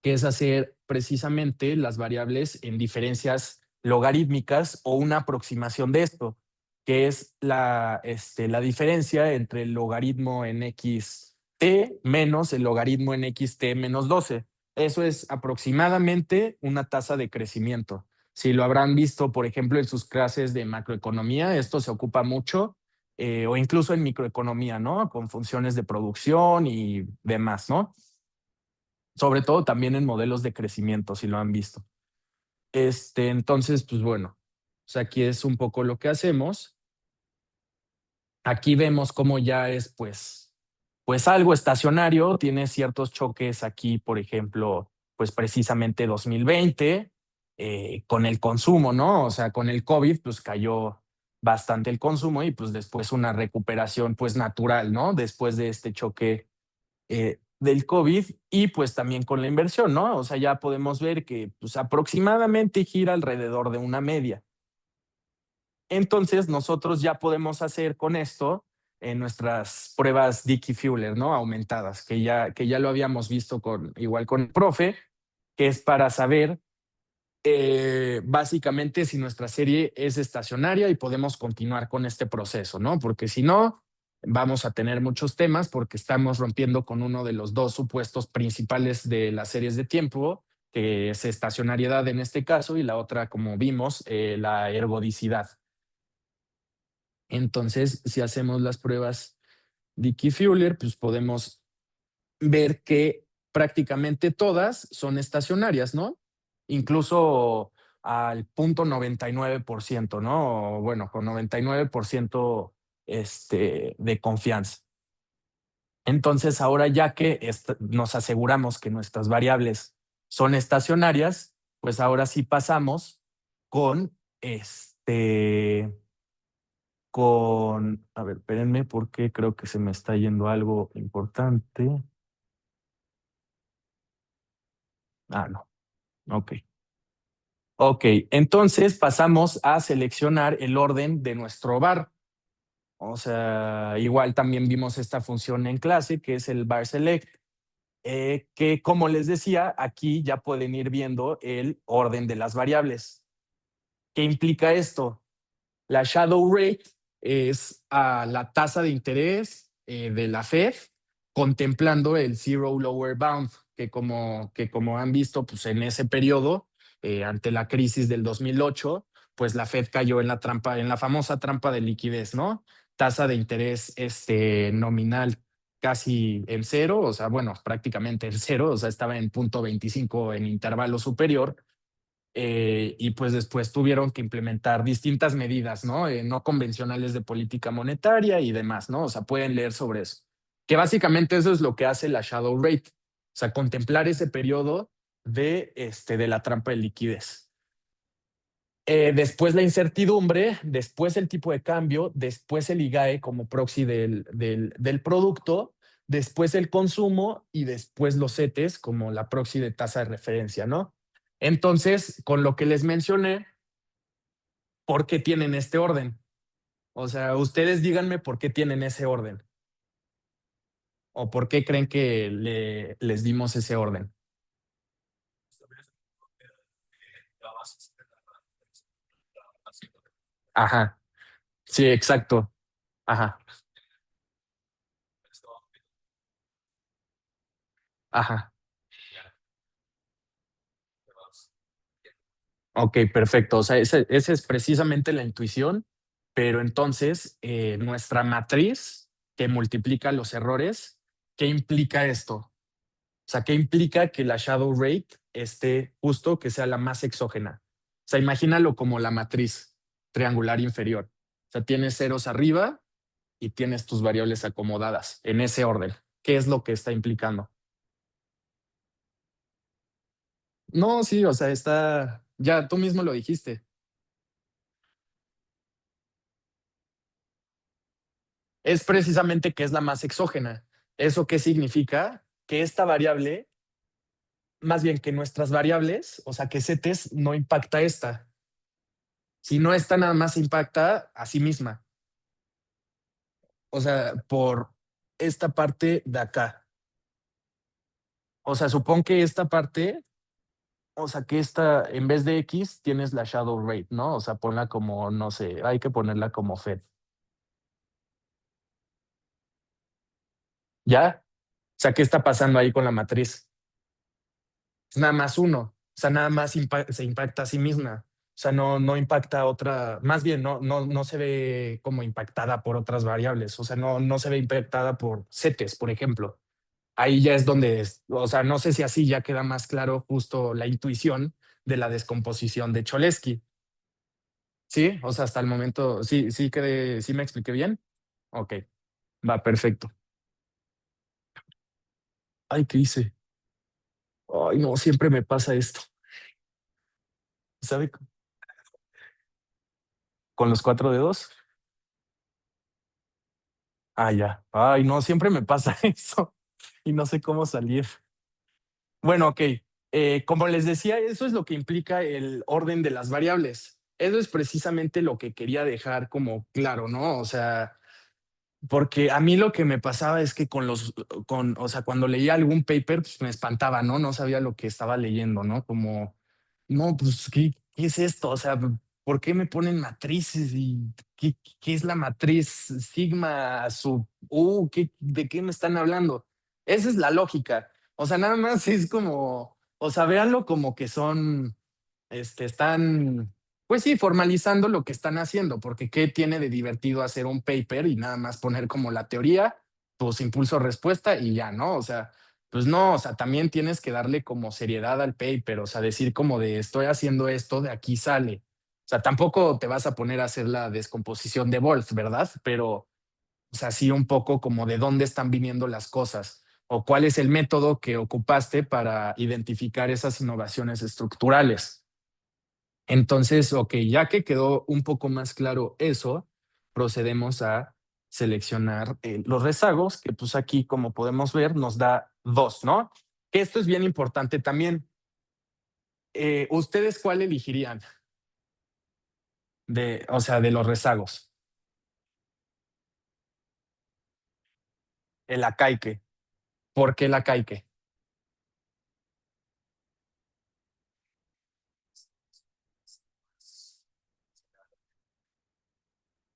que es hacer precisamente las variables en diferencias logarítmicas o una aproximación de esto, que es la diferencia entre el logaritmo en xt menos el logaritmo en xt menos 12. Eso es aproximadamente una tasa de crecimiento. Si lo habrán visto, por ejemplo, en sus clases de macroeconomía, esto se ocupa mucho, o incluso en microeconomía, ¿no? Con funciones de producción y demás, ¿no? Sobre todo también en modelos de crecimiento, si lo han visto. Entonces, pues bueno, o sea, aquí es un poco lo que hacemos. Aquí vemos cómo ya es, pues algo estacionario, tiene ciertos choques aquí, por ejemplo, pues precisamente 2020, con el consumo, ¿no? O sea, con el COVID, pues cayó bastante el consumo y pues después una recuperación pues natural, ¿no? Después de este choque del COVID y pues también con la inversión, ¿no? O sea, ya podemos ver que pues aproximadamente gira alrededor de una media. Entonces, nosotros ya podemos hacer con esto nuestras pruebas Dickey-Fuller, ¿no? Aumentadas, que ya lo habíamos visto igual con el profe, que es para saber básicamente si nuestra serie es estacionaria y podemos continuar con este proceso, ¿no? Porque si no, vamos a tener muchos temas porque estamos rompiendo con uno de los dos supuestos principales de las series de tiempo, que es estacionariedad en este caso y la otra, como vimos, la ergodicidad. Entonces, si hacemos las pruebas Dickey-Fuller, pues podemos ver que prácticamente todas son estacionarias, ¿no? Incluso al punto 99%, ¿no? O bueno, con 99% de confianza. Entonces, ahora ya que nos aseguramos que nuestras variables son estacionarias, pues ahora sí pasamos con a ver, espérenme porque creo que se me está yendo algo importante. Ah, no. Ok. Ok, entonces pasamos a seleccionar el orden de nuestro bar. O sea, igual también vimos esta función en clase, que es el bar select, que como les decía, aquí ya pueden ir viendo el orden de las variables. ¿Qué implica esto? La shadow rate es la tasa de interés de la Fed contemplando el zero lower bound, que como han visto, pues en ese periodo, ante la crisis del 2008, pues la Fed cayó en la trampa, en la famosa trampa de liquidez, ¿no? Tasa de interés nominal casi en cero, o sea, bueno, prácticamente en cero, o sea, estaba en punto 25 en intervalo superior, y pues después tuvieron que implementar distintas medidas, ¿no? No convencionales de política monetaria y demás, ¿no? O sea, pueden leer sobre eso. Que básicamente eso es lo que hace la shadow rate, o sea, contemplar ese periodo de la trampa de liquidez. Después la incertidumbre, después el tipo de cambio, después el IGAE como proxy del producto, después el consumo y después los CETES como la proxy de tasa de referencia, ¿no? Entonces, con lo que les mencioné, ¿por qué tienen este orden? O sea, ustedes díganme por qué tienen ese orden o por qué creen que les dimos ese orden. Ajá, sí, exacto. Ajá, ajá. Ok, perfecto. O sea, esa es precisamente la intuición, pero entonces nuestra matriz que multiplica los errores, ¿qué implica esto? O sea, ¿qué implica que la shadow rate esté justo, que sea la más exógena? O sea, imagínalo como la matriz triangular inferior. O sea, tienes ceros arriba y tienes tus variables acomodadas en ese orden. ¿Qué es lo que está implicando? No, sí, o sea, ya tú mismo lo dijiste. Es precisamente que es la más exógena. ¿Eso qué significa? Que esta variable, más bien que nuestras variables, o sea, que CETES no impacta esta, sino esta nada más impacta a sí misma. O sea, por esta parte de acá. O sea, supón que esta parte, o sea, que esta, en vez de X, tienes la shadow rate, ¿no? O sea, ponla como, no sé, hay que ponerla como Fed. ¿Ya? O sea, ¿qué está pasando ahí con la matriz? Es nada más uno. O sea, nada más se impacta a sí misma. O sea, no impacta a otra, más bien no se ve como impactada por otras variables. O sea, no se ve impactada por CETES, por ejemplo. Ahí ya es donde, o sea, no sé si así ya queda más claro justo la intuición de la descomposición de Cholesky. Sí, o sea, hasta el momento, sí me expliqué bien. Ok, va, perfecto. Ay, ¿qué hice? Ay, no, siempre me pasa esto. ¿Sabe? Con los cuatro dedos. Ah, ya. Ay, no, siempre me pasa eso. y no sé cómo salir. Bueno, ok. Como les decía, eso es lo que implica el orden de las variables. Eso es precisamente lo que quería dejar como claro, ¿no? O sea, porque a mí lo que me pasaba es que o sea, cuando leía algún paper, pues me espantaba, ¿no? No sabía lo que estaba leyendo, ¿no? Como, no, pues, ¿qué es esto? O sea, ¿por qué me ponen matrices y qué es la matriz sigma sub U? ¿De qué me están hablando? Esa es la lógica. O sea, nada más es como, o sea, véanlo como que son, están pues sí, formalizando lo que están haciendo, porque ¿qué tiene de divertido hacer un paper y nada más poner como la teoría, tus impulsos respuesta y ya, ¿no? O sea, pues no, o sea, también tienes que darle como seriedad al paper, o sea, decir como de estoy haciendo esto, de aquí sale. O sea, tampoco te vas a poner a hacer la descomposición de Wolf, ¿verdad? Pero, o sea, sí un poco como de dónde están viniendo las cosas o cuál es el método que ocupaste para identificar esas innovaciones estructurales. Entonces, ok, ya que quedó un poco más claro eso, procedemos a seleccionar los rezagos, que pues aquí, como podemos ver, nos da dos, ¿no? Que esto es bien importante también. ¿Ustedes cuál elegirían o sea, de los rezagos? El acaique. ¿Por qué el acaique?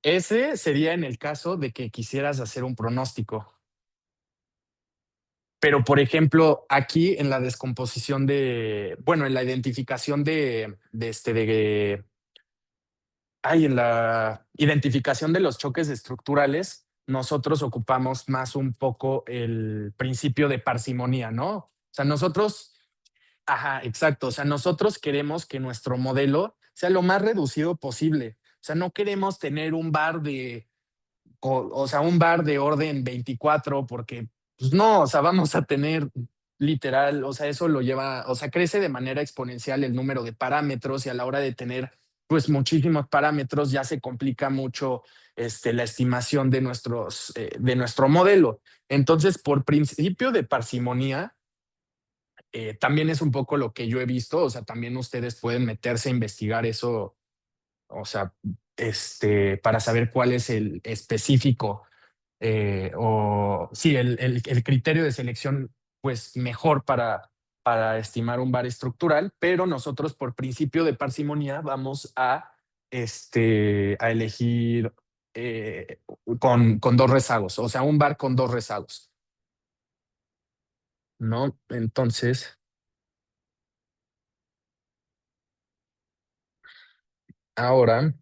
Ese sería en el caso de que quisieras hacer un pronóstico. Pero, por ejemplo, aquí en la descomposición bueno, en la identificación en la identificación de los choques estructurales, nosotros ocupamos más un poco el principio de parsimonía, ¿no? O sea, nosotros, ajá, exacto, o sea, nosotros queremos que nuestro modelo sea lo más reducido posible. O sea, no queremos tener un bar o sea, un bar de orden 24 porque, pues no, o sea, vamos a tener literal, o sea, eso lo lleva, o sea, crece de manera exponencial el número de parámetros y a la hora de tener, pues, muchísimos parámetros ya se complica mucho la estimación de nuestro modelo. Entonces, por principio de parsimonía, también es un poco lo que yo he visto, o sea, también ustedes pueden meterse a investigar eso, o sea, para saber cuál es el específico o sí, el criterio de selección, pues mejor para estimar un bar estructural, pero nosotros por principio de parsimonía vamos a elegir con dos rezagos, o sea, un bar con dos rezagos, ¿no? Entonces, ahora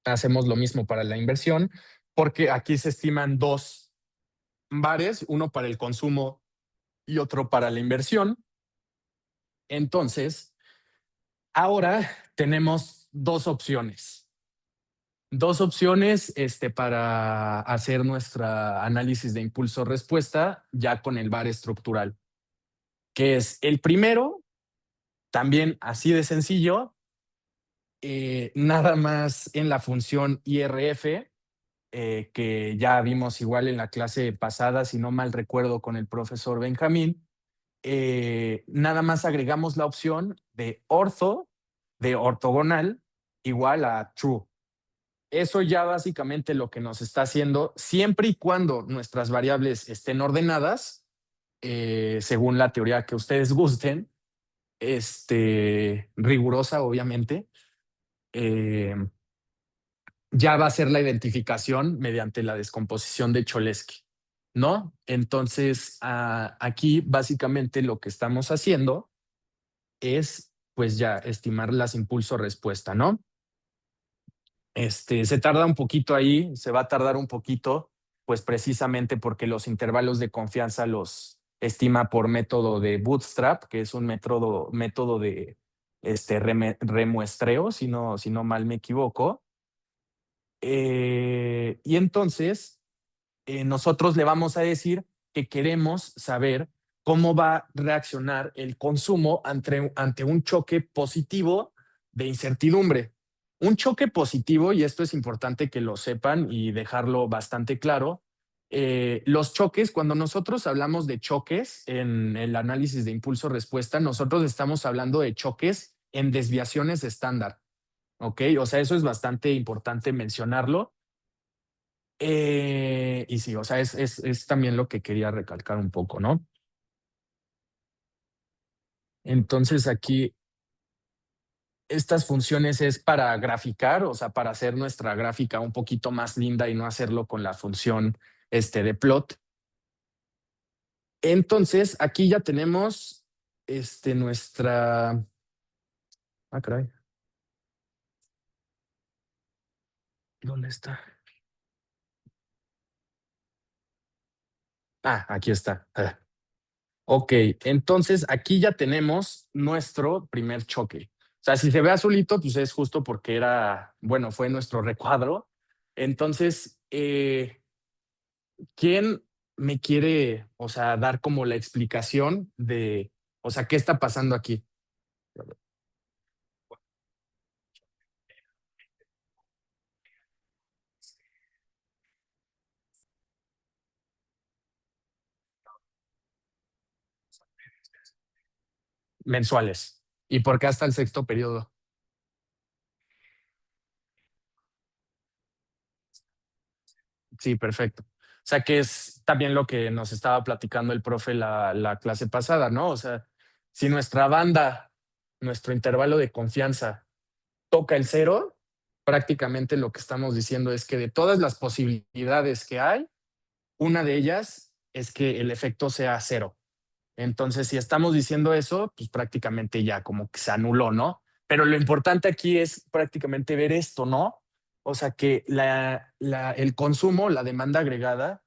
hacemos lo mismo para la inversión, porque aquí se estiman dos bares, uno para el consumo y otro para la inversión. Entonces, ahora tenemos dos opciones. Dos opciones para hacer nuestra análisis de impulso-respuesta ya con el VAR estructural, que es el primero, también así de sencillo, nada más en la función IRF, que ya vimos igual en la clase pasada, si no mal recuerdo, con el profesor Benjamín. Nada más agregamos la opción de de ortogonal, igual a true. Eso ya básicamente lo que nos está haciendo, siempre y cuando nuestras variables estén ordenadas, según la teoría que ustedes gusten, rigurosa obviamente, eh, ya va a ser la identificación mediante la descomposición de Cholesky, ¿no? Entonces, aquí básicamente lo que estamos haciendo es, pues ya, estimar las impulso-respuesta, ¿no? Se tarda un poquito ahí, se va a tardar un poquito, pues precisamente porque los intervalos de confianza los estima por método de Bootstrap, que es un método de remuestreo, si no mal me equivoco. Y entonces, nosotros le vamos a decir que queremos saber cómo va a reaccionar el consumo ante un choque positivo de incertidumbre. Un choque positivo, y esto es importante que lo sepan y dejarlo bastante claro, Los choques, cuando nosotros hablamos de choques en el análisis de impulso-respuesta, nosotros estamos hablando de choques en desviaciones estándar, ¿ok? O sea, eso es bastante importante mencionarlo. Y sí, o sea, es también lo que quería recalcar un poco, ¿no? Entonces aquí estas funciones es para graficar, o sea, para hacer nuestra gráfica un poquito más linda y no hacerlo con la función de plot. Entonces, aquí ya tenemos nuestra. Ah, caray. ¿Dónde está? Ah, aquí está. Ok, entonces aquí ya tenemos nuestro primer choque. O sea, si se ve azulito, pues es justo porque era, bueno, fue nuestro recuadro. Entonces, ¿quién me quiere, o sea, dar como la explicación de, o sea, qué está pasando aquí? Mensuales. ¿Y por qué hasta el sexto periodo? Sí, perfecto. O sea, que es también lo que nos estaba platicando el profe la clase pasada, ¿no? O sea, si nuestra banda, nuestro intervalo de confianza toca el cero, prácticamente lo que estamos diciendo es que de todas las posibilidades que hay, una de ellas es que el efecto sea cero. Entonces, si estamos diciendo eso, pues prácticamente ya como que se anuló, ¿no? Pero lo importante aquí es prácticamente ver esto, ¿no? O sea, que el consumo, la demanda agregada,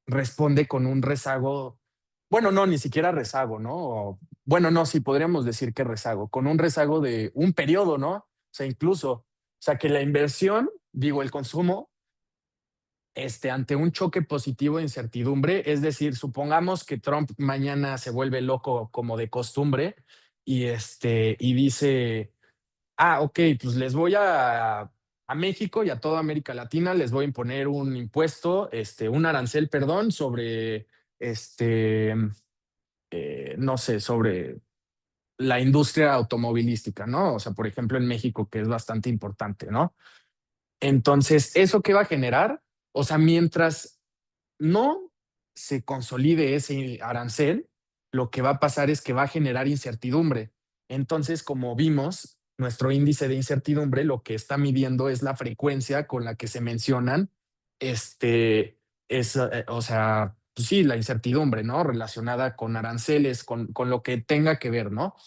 responde con un rezago, bueno, no, ni siquiera rezago, ¿no? Bueno, no, sí podríamos decir que rezago, con un rezago de un periodo, ¿no? O sea, incluso, o sea, que la inversión, digo, el consumo ante un choque positivo de incertidumbre, es decir, supongamos que Trump mañana se vuelve loco como de costumbre y dice, ok, pues les voy a México y a toda América Latina les voy a imponer un impuesto, un arancel, perdón, sobre, no sé, sobre la industria automovilística, ¿no? O sea, por ejemplo, en México, que es bastante importante, ¿no? Entonces, ¿eso qué va a generar? O sea, mientras no se consolide ese arancel, lo que va a pasar es que va a generar incertidumbre. Entonces, como vimos, nuestro índice de incertidumbre lo que está midiendo es la frecuencia con la que se mencionan, o sea, pues sí, la incertidumbre, ¿no? Relacionada con aranceles, con lo que tenga que ver, ¿no?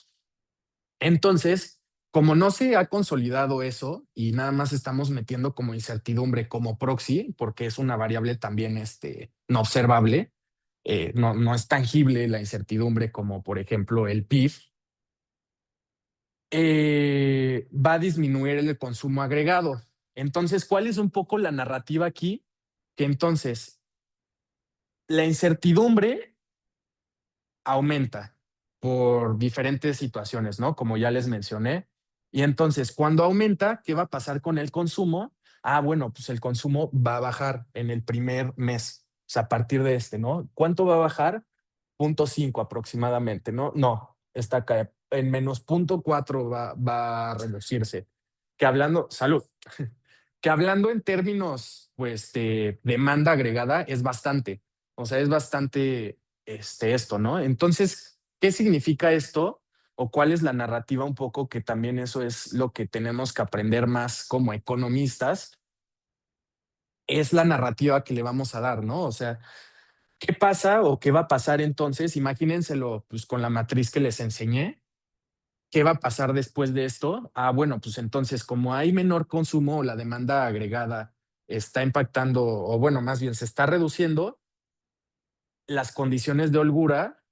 Entonces, como no se ha consolidado eso y nada más estamos metiendo como incertidumbre como proxy, porque es una variable también no observable, no es tangible la incertidumbre como por ejemplo el PIB, va a disminuir el consumo agregado. Entonces, ¿cuál es un poco la narrativa aquí? Que entonces la incertidumbre aumenta por diferentes situaciones, ¿no? Como ya les mencioné. Y entonces, cuando aumenta, ¿qué va a pasar con el consumo? Bueno, pues el consumo va a bajar en el primer mes, o sea, a partir de ¿no? ¿Cuánto va a bajar? 0,5 aproximadamente, ¿no? No, está acá, en -0,4 va a reducirse. Que hablando, salud, que hablando en términos, pues, de demanda agregada, es bastante, o sea, es bastante esto, ¿no? Entonces, ¿qué significa esto? ¿O cuál es la narrativa un poco que también eso es lo que tenemos que aprender más como economistas? Es la narrativa que le vamos a dar, ¿no? O sea, ¿qué pasa o qué va a pasar entonces? Imagínenselo pues con la matriz que les enseñé. ¿Qué va a pasar después de esto? Bueno, pues entonces como hay menor consumo, la demanda agregada está impactando, o bueno, más bien se está reduciendo, las condiciones de holgura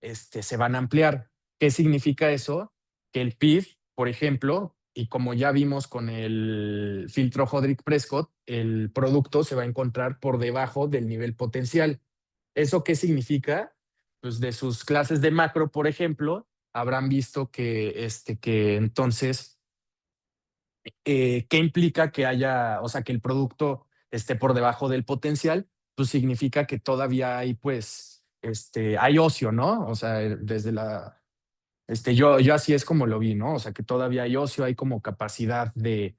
se van a ampliar. ¿Qué significa eso? Que el PIB, por ejemplo, y como ya vimos con el filtro Hodrick-Prescott, el producto se va a encontrar por debajo del nivel potencial. ¿Eso qué significa? Pues de sus clases de macro, por ejemplo, habrán visto que entonces, ¿qué implica que haya, o sea, que el producto esté por debajo del potencial? pues significa que todavía hay, pues, hay ocio, ¿no? O sea, desde yo así es como lo vi, ¿no? O sea, que todavía hay ocio, hay como capacidad de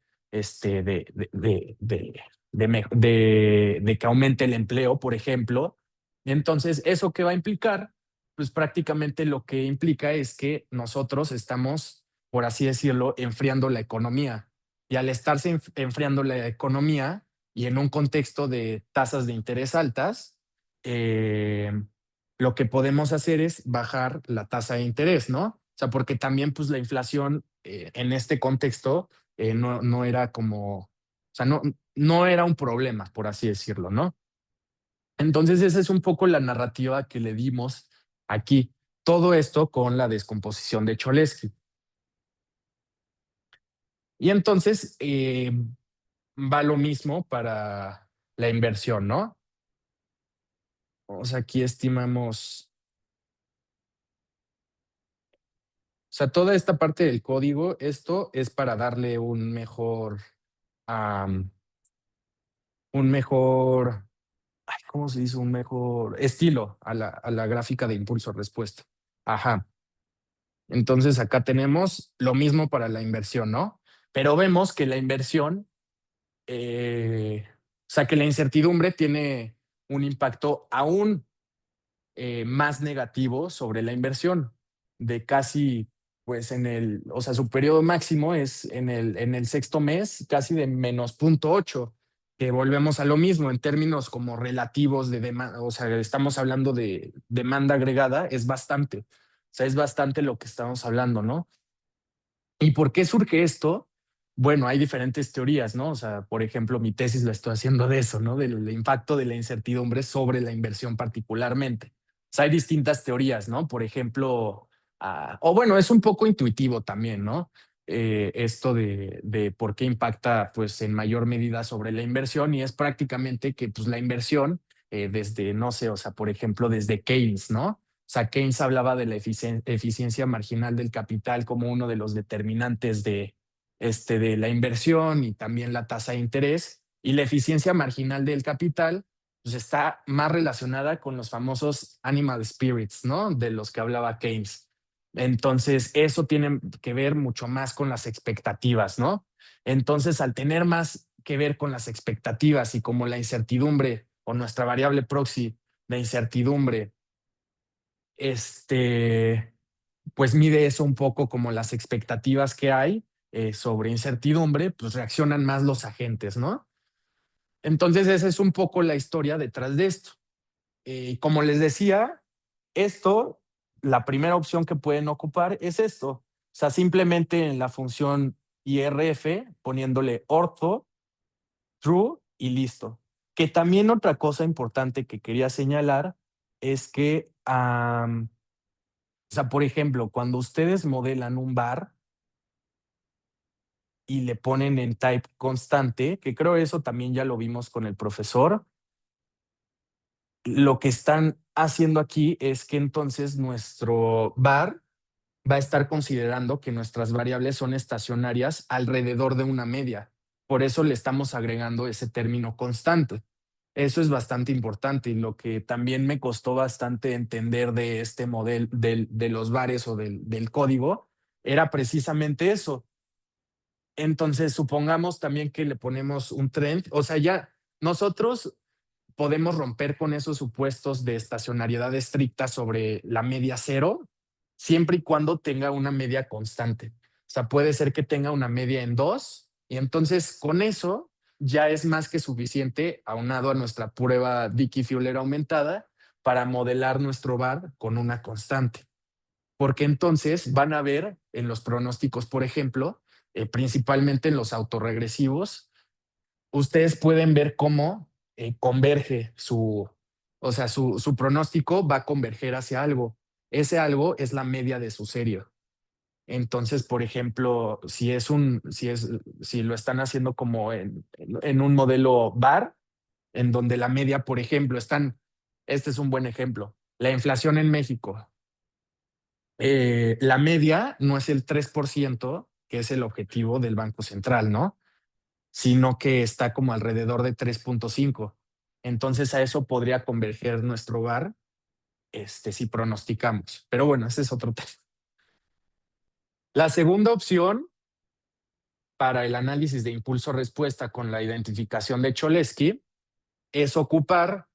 que aumente el empleo, por ejemplo. Entonces, ¿eso qué va a implicar? Pues prácticamente lo que implica es que nosotros estamos, por así decirlo, enfriando la economía. Y al estarse enfriando la economía y en un contexto de tasas de interés altas, eh, lo que podemos hacer es bajar la tasa de interés, ¿no? O sea, porque también pues la inflación en este contexto no era como, o sea, no era un problema, por así decirlo, ¿no? Entonces esa es un poco la narrativa que le dimos aquí. Todo esto con la descomposición de Cholesky. Y entonces va lo mismo para la inversión, ¿no? O sea, aquí estimamos, o sea, toda esta parte del código, esto es para darle am, un mejor, ay, ¿cómo se dice? Un mejor estilo a la gráfica de impulso-respuesta. Ajá. Entonces acá tenemos lo mismo para la inversión, ¿no? Pero vemos que la inversión, o sea, que la incertidumbre tiene un impacto aún más negativo sobre la inversión, de casi, pues o sea, su periodo máximo es en el sexto mes, casi de -0.8, que volvemos a lo mismo en términos como relativos de demanda, o sea, estamos hablando de demanda agregada, es bastante, o sea, es bastante lo que estamos hablando, ¿no? ¿Y por qué surge esto? Bueno, hay diferentes teorías, ¿no? O sea, por ejemplo, mi tesis la estoy haciendo de eso, ¿no? Del impacto de la incertidumbre sobre la inversión particularmente. O sea, hay distintas teorías, ¿no? Por ejemplo, o bueno, es un poco intuitivo también, ¿no? Esto de por qué impacta, pues, en mayor medida sobre la inversión y es prácticamente que, pues, la inversión, desde, no sé, o sea, por ejemplo, desde Keynes, ¿no? O sea, Keynes hablaba de la eficiencia marginal del capital como uno de los determinantes de la inversión y también la tasa de interés. Y la eficiencia marginal del capital pues, está más relacionada con los famosos animal spirits, ¿no? De los que hablaba Keynes. Entonces, eso tiene que ver mucho más con las expectativas, ¿no? Entonces, al tener más que ver con las expectativas y como la incertidumbre o nuestra variable proxy, la incertidumbre pues mide eso un poco como las expectativas que hay sobre incertidumbre, pues reaccionan más los agentes, ¿no? Entonces esa es un poco la historia detrás de esto. Como les decía, esto, la primera opción que pueden ocupar es esto. O sea, simplemente en la función IRF, poniéndole ortho, true y listo. Que también otra cosa importante que quería señalar es que o sea, por ejemplo, cuando ustedes modelan un bar y le ponen en type constante, que creo eso también ya lo vimos con el profesor, lo que están haciendo aquí es que entonces nuestro bar va a estar considerando que nuestras variables son estacionarias alrededor de una media. Por eso le estamos agregando ese término constante. Eso es bastante importante y lo que también me costó bastante entender de este modelo de los bares o del código era precisamente eso. Entonces, supongamos también que le ponemos un trend, o sea, ya nosotros podemos romper con esos supuestos de estacionariedad estricta sobre la media cero, siempre y cuando tenga una media constante. O sea, puede ser que tenga una media en 2 y entonces con eso ya es más que suficiente aunado a nuestra prueba Dickey-Fuller aumentada para modelar nuestro bar con una constante. Porque entonces van a ver en los pronósticos, por ejemplo, principalmente en los autorregresivos, ustedes pueden ver cómo converge o sea, su pronóstico va a converger hacia algo. Ese algo es la media de su serie. Entonces, por ejemplo, si lo están haciendo como en un modelo bar, en donde la media, por ejemplo, este es un buen ejemplo, la inflación en México. La media no es el 3%, que es el objetivo del Banco Central, ¿no? Sino que está como alrededor de 3.5. Entonces a eso podría converger nuestro VAR, si pronosticamos. Pero bueno, ese es otro tema. La segunda opción para el análisis de impulso-respuesta con la identificación de Cholesky es ocupar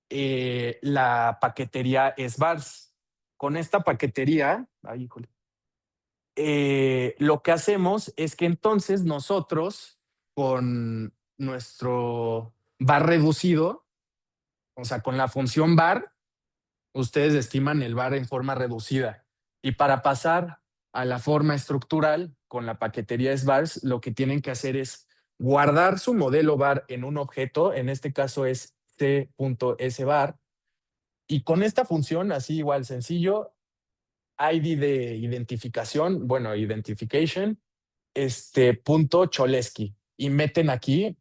la paquetería SVARS. Con esta paquetería, ay, híjole, lo que hacemos es que entonces nosotros, con nuestro VAR reducido, o sea, con la función VAR, ustedes estiman el VAR en forma reducida. Y para pasar a la forma estructural con la paquetería SVARS, lo que tienen que hacer es guardar su modelo VAR en un objeto, en este caso es c.svar, y con esta función, así igual sencillo, ID de identificación, bueno, identification, punto Cholesky, y meten aquí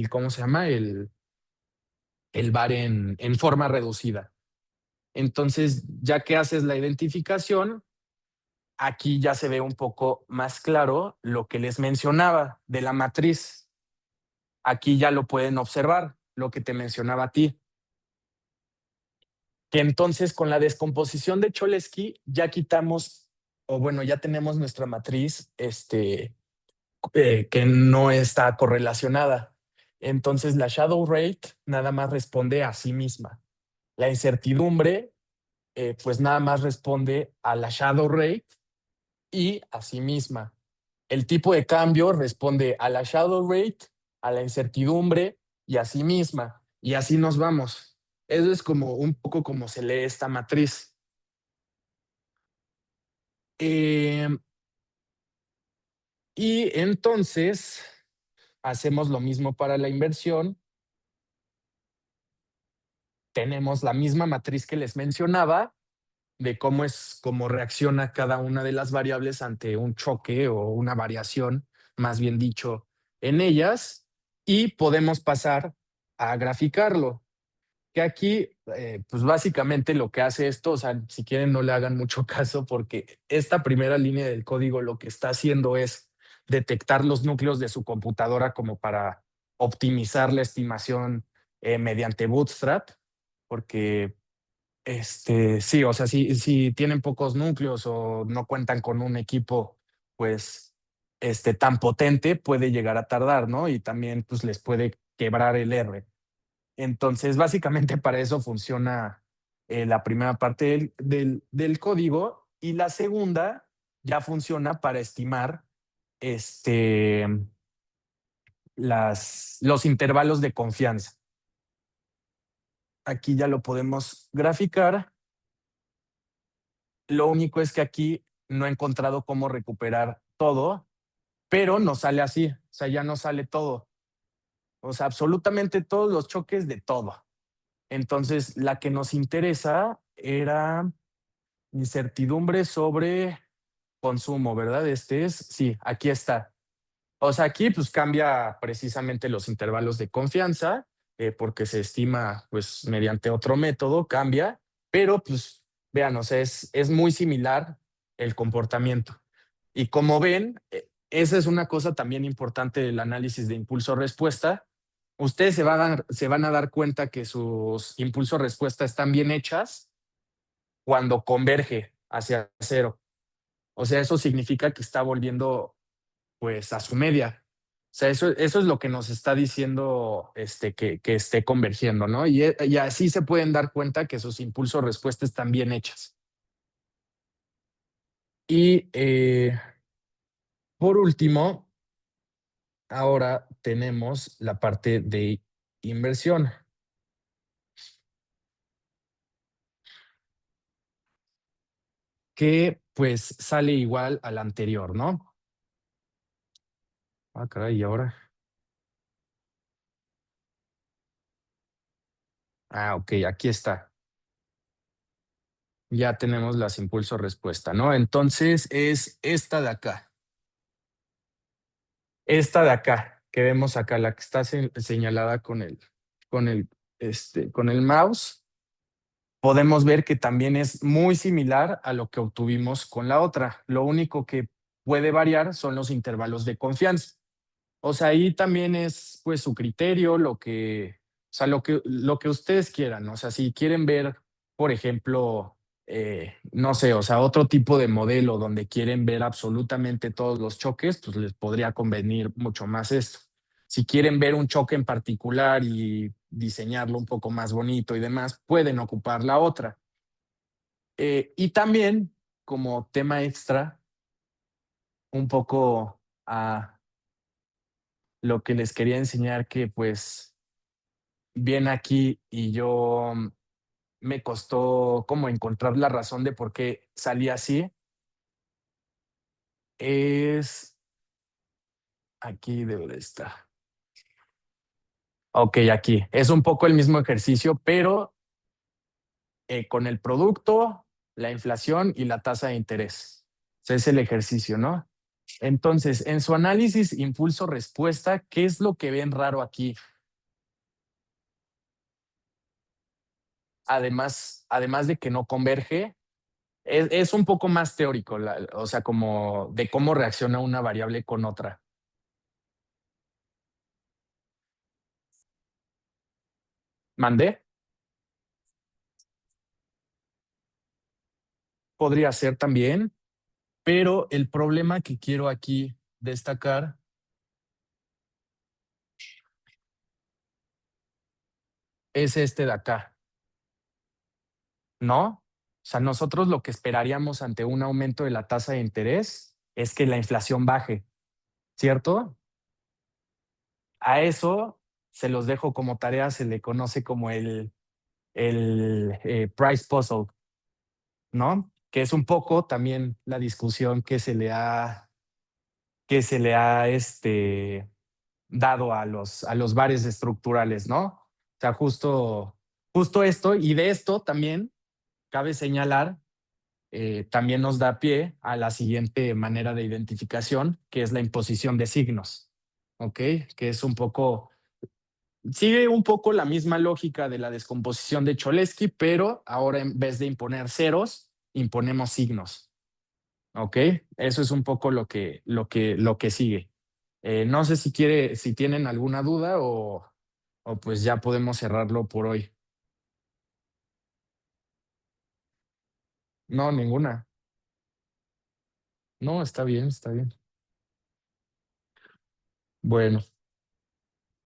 ¿cómo se llama? El VAR en forma reducida. Entonces, ya que haces la identificación, aquí ya se ve un poco más claro lo que les mencionaba de la matriz. Aquí ya lo pueden observar, lo que te mencionaba a ti. Que entonces con la descomposición de Cholesky ya quitamos, o bueno, ya tenemos nuestra matriz que no está correlacionada. Entonces la shadow rate nada más responde a sí misma. La incertidumbre, pues nada más responde a la shadow rate y a sí misma. El tipo de cambio responde a la shadow rate, a la incertidumbre y a sí misma. Y así nos vamos. Eso es como un poco como se lee esta matriz. Eh, y entonces hacemos lo mismo para la inversión. Tenemos la misma matriz que les mencionaba de cómo reacciona cada una de las variables ante un choque o una variación, más bien dicho, en ellas, y podemos pasar a graficarlo. Que aquí, pues básicamente lo que hace esto, o sea, si quieren no le hagan mucho caso porque esta primera línea del código lo que está haciendo es detectar los núcleos de su computadora como para optimizar la estimación mediante Bootstrap, porque sí, o sea, si tienen pocos núcleos o no cuentan con un equipo, pues, tan potente, puede llegar a tardar, ¿no? Y también, pues, les puede quebrar el R. Entonces, básicamente para eso funciona la primera parte del código y la segunda ya funciona para estimar este, los intervalos de confianza. Aquí ya lo podemos graficar. Lo único es que aquí no he encontrado cómo recuperar todo, pero nos sale así, o sea, ya no sale todo. O sea, absolutamente todos los choques de todo. Entonces, la que nos interesa era incertidumbre sobre consumo, ¿verdad? Sí, aquí está. O sea, aquí pues cambia precisamente los intervalos de confianza, porque se estima pues mediante otro método, cambia, pero pues vean, o sea, es muy similar el comportamiento. Y como ven, esa es una cosa también importante del análisis de impulso-respuesta. Ustedes se van a dar cuenta que sus impulso-respuesta están bien hechas cuando converge hacia cero. O sea, eso significa que está volviendo pues a su media. O sea, eso es lo que nos está diciendo que esté convergiendo, ¿no? Y así se pueden dar cuenta que sus impulsos respuesta están bien hechas. Y por último, ahora tenemos la parte de inversión, que pues sale igual al anterior, ¿no? Ah, caray, ¿y ahora? Ah, ok, aquí está. Ya tenemos las impulsos respuesta, ¿no? Entonces es esta de acá. Esta de acá, que vemos acá, la que está señalada con el, con el mouse, podemos ver que también es muy similar a lo que obtuvimos con la otra. Lo único que puede variar son los intervalos de confianza. O sea, ahí también es pues su criterio, o sea, lo que ustedes quieran. O sea, si quieren ver, por ejemplo, no sé, o sea, otro tipo de modelo donde quieren ver absolutamente todos los choques, pues les podría convenir mucho más esto. Si quieren ver un choque en particular y diseñarlo un poco más bonito y demás, pueden ocupar la otra. Y también, como tema extra, un poco a lo que les quería enseñar que pues bien aquí y yo me costó como encontrar la razón de por qué salí así, es aquí debe de estar. Ok, aquí. Es un poco el mismo ejercicio, pero con el producto, la inflación y la tasa de interés. Ese es el ejercicio, ¿no? Entonces, en su análisis impulso-respuesta, ¿qué es lo que ven raro aquí? Además de que no converge, es un poco más teórico, o sea, como de cómo reacciona una variable con otra. ¿Mandé? Podría ser también, pero el problema que quiero aquí destacar es este de acá, ¿no? O sea, nosotros lo que esperaríamos ante un aumento de la tasa de interés es que la inflación baje, ¿cierto? A eso se los dejo como tarea, se le conoce como el price puzzle, ¿no? Que es un poco también la discusión que se le ha dado a los bares estructurales, ¿no? O sea, justo esto, y de esto también cabe señalar, también nos da pie a la siguiente manera de identificación, que es la imposición de signos, ¿ok? Que es un poco, sigue un poco la misma lógica de la descomposición de Cholesky, pero ahora en vez de imponer ceros, imponemos signos. ¿Ok? Eso es un poco lo que sigue. No sé si tienen alguna duda o pues ya podemos cerrarlo por hoy. No, ninguna. No, está bien, está bien. Bueno.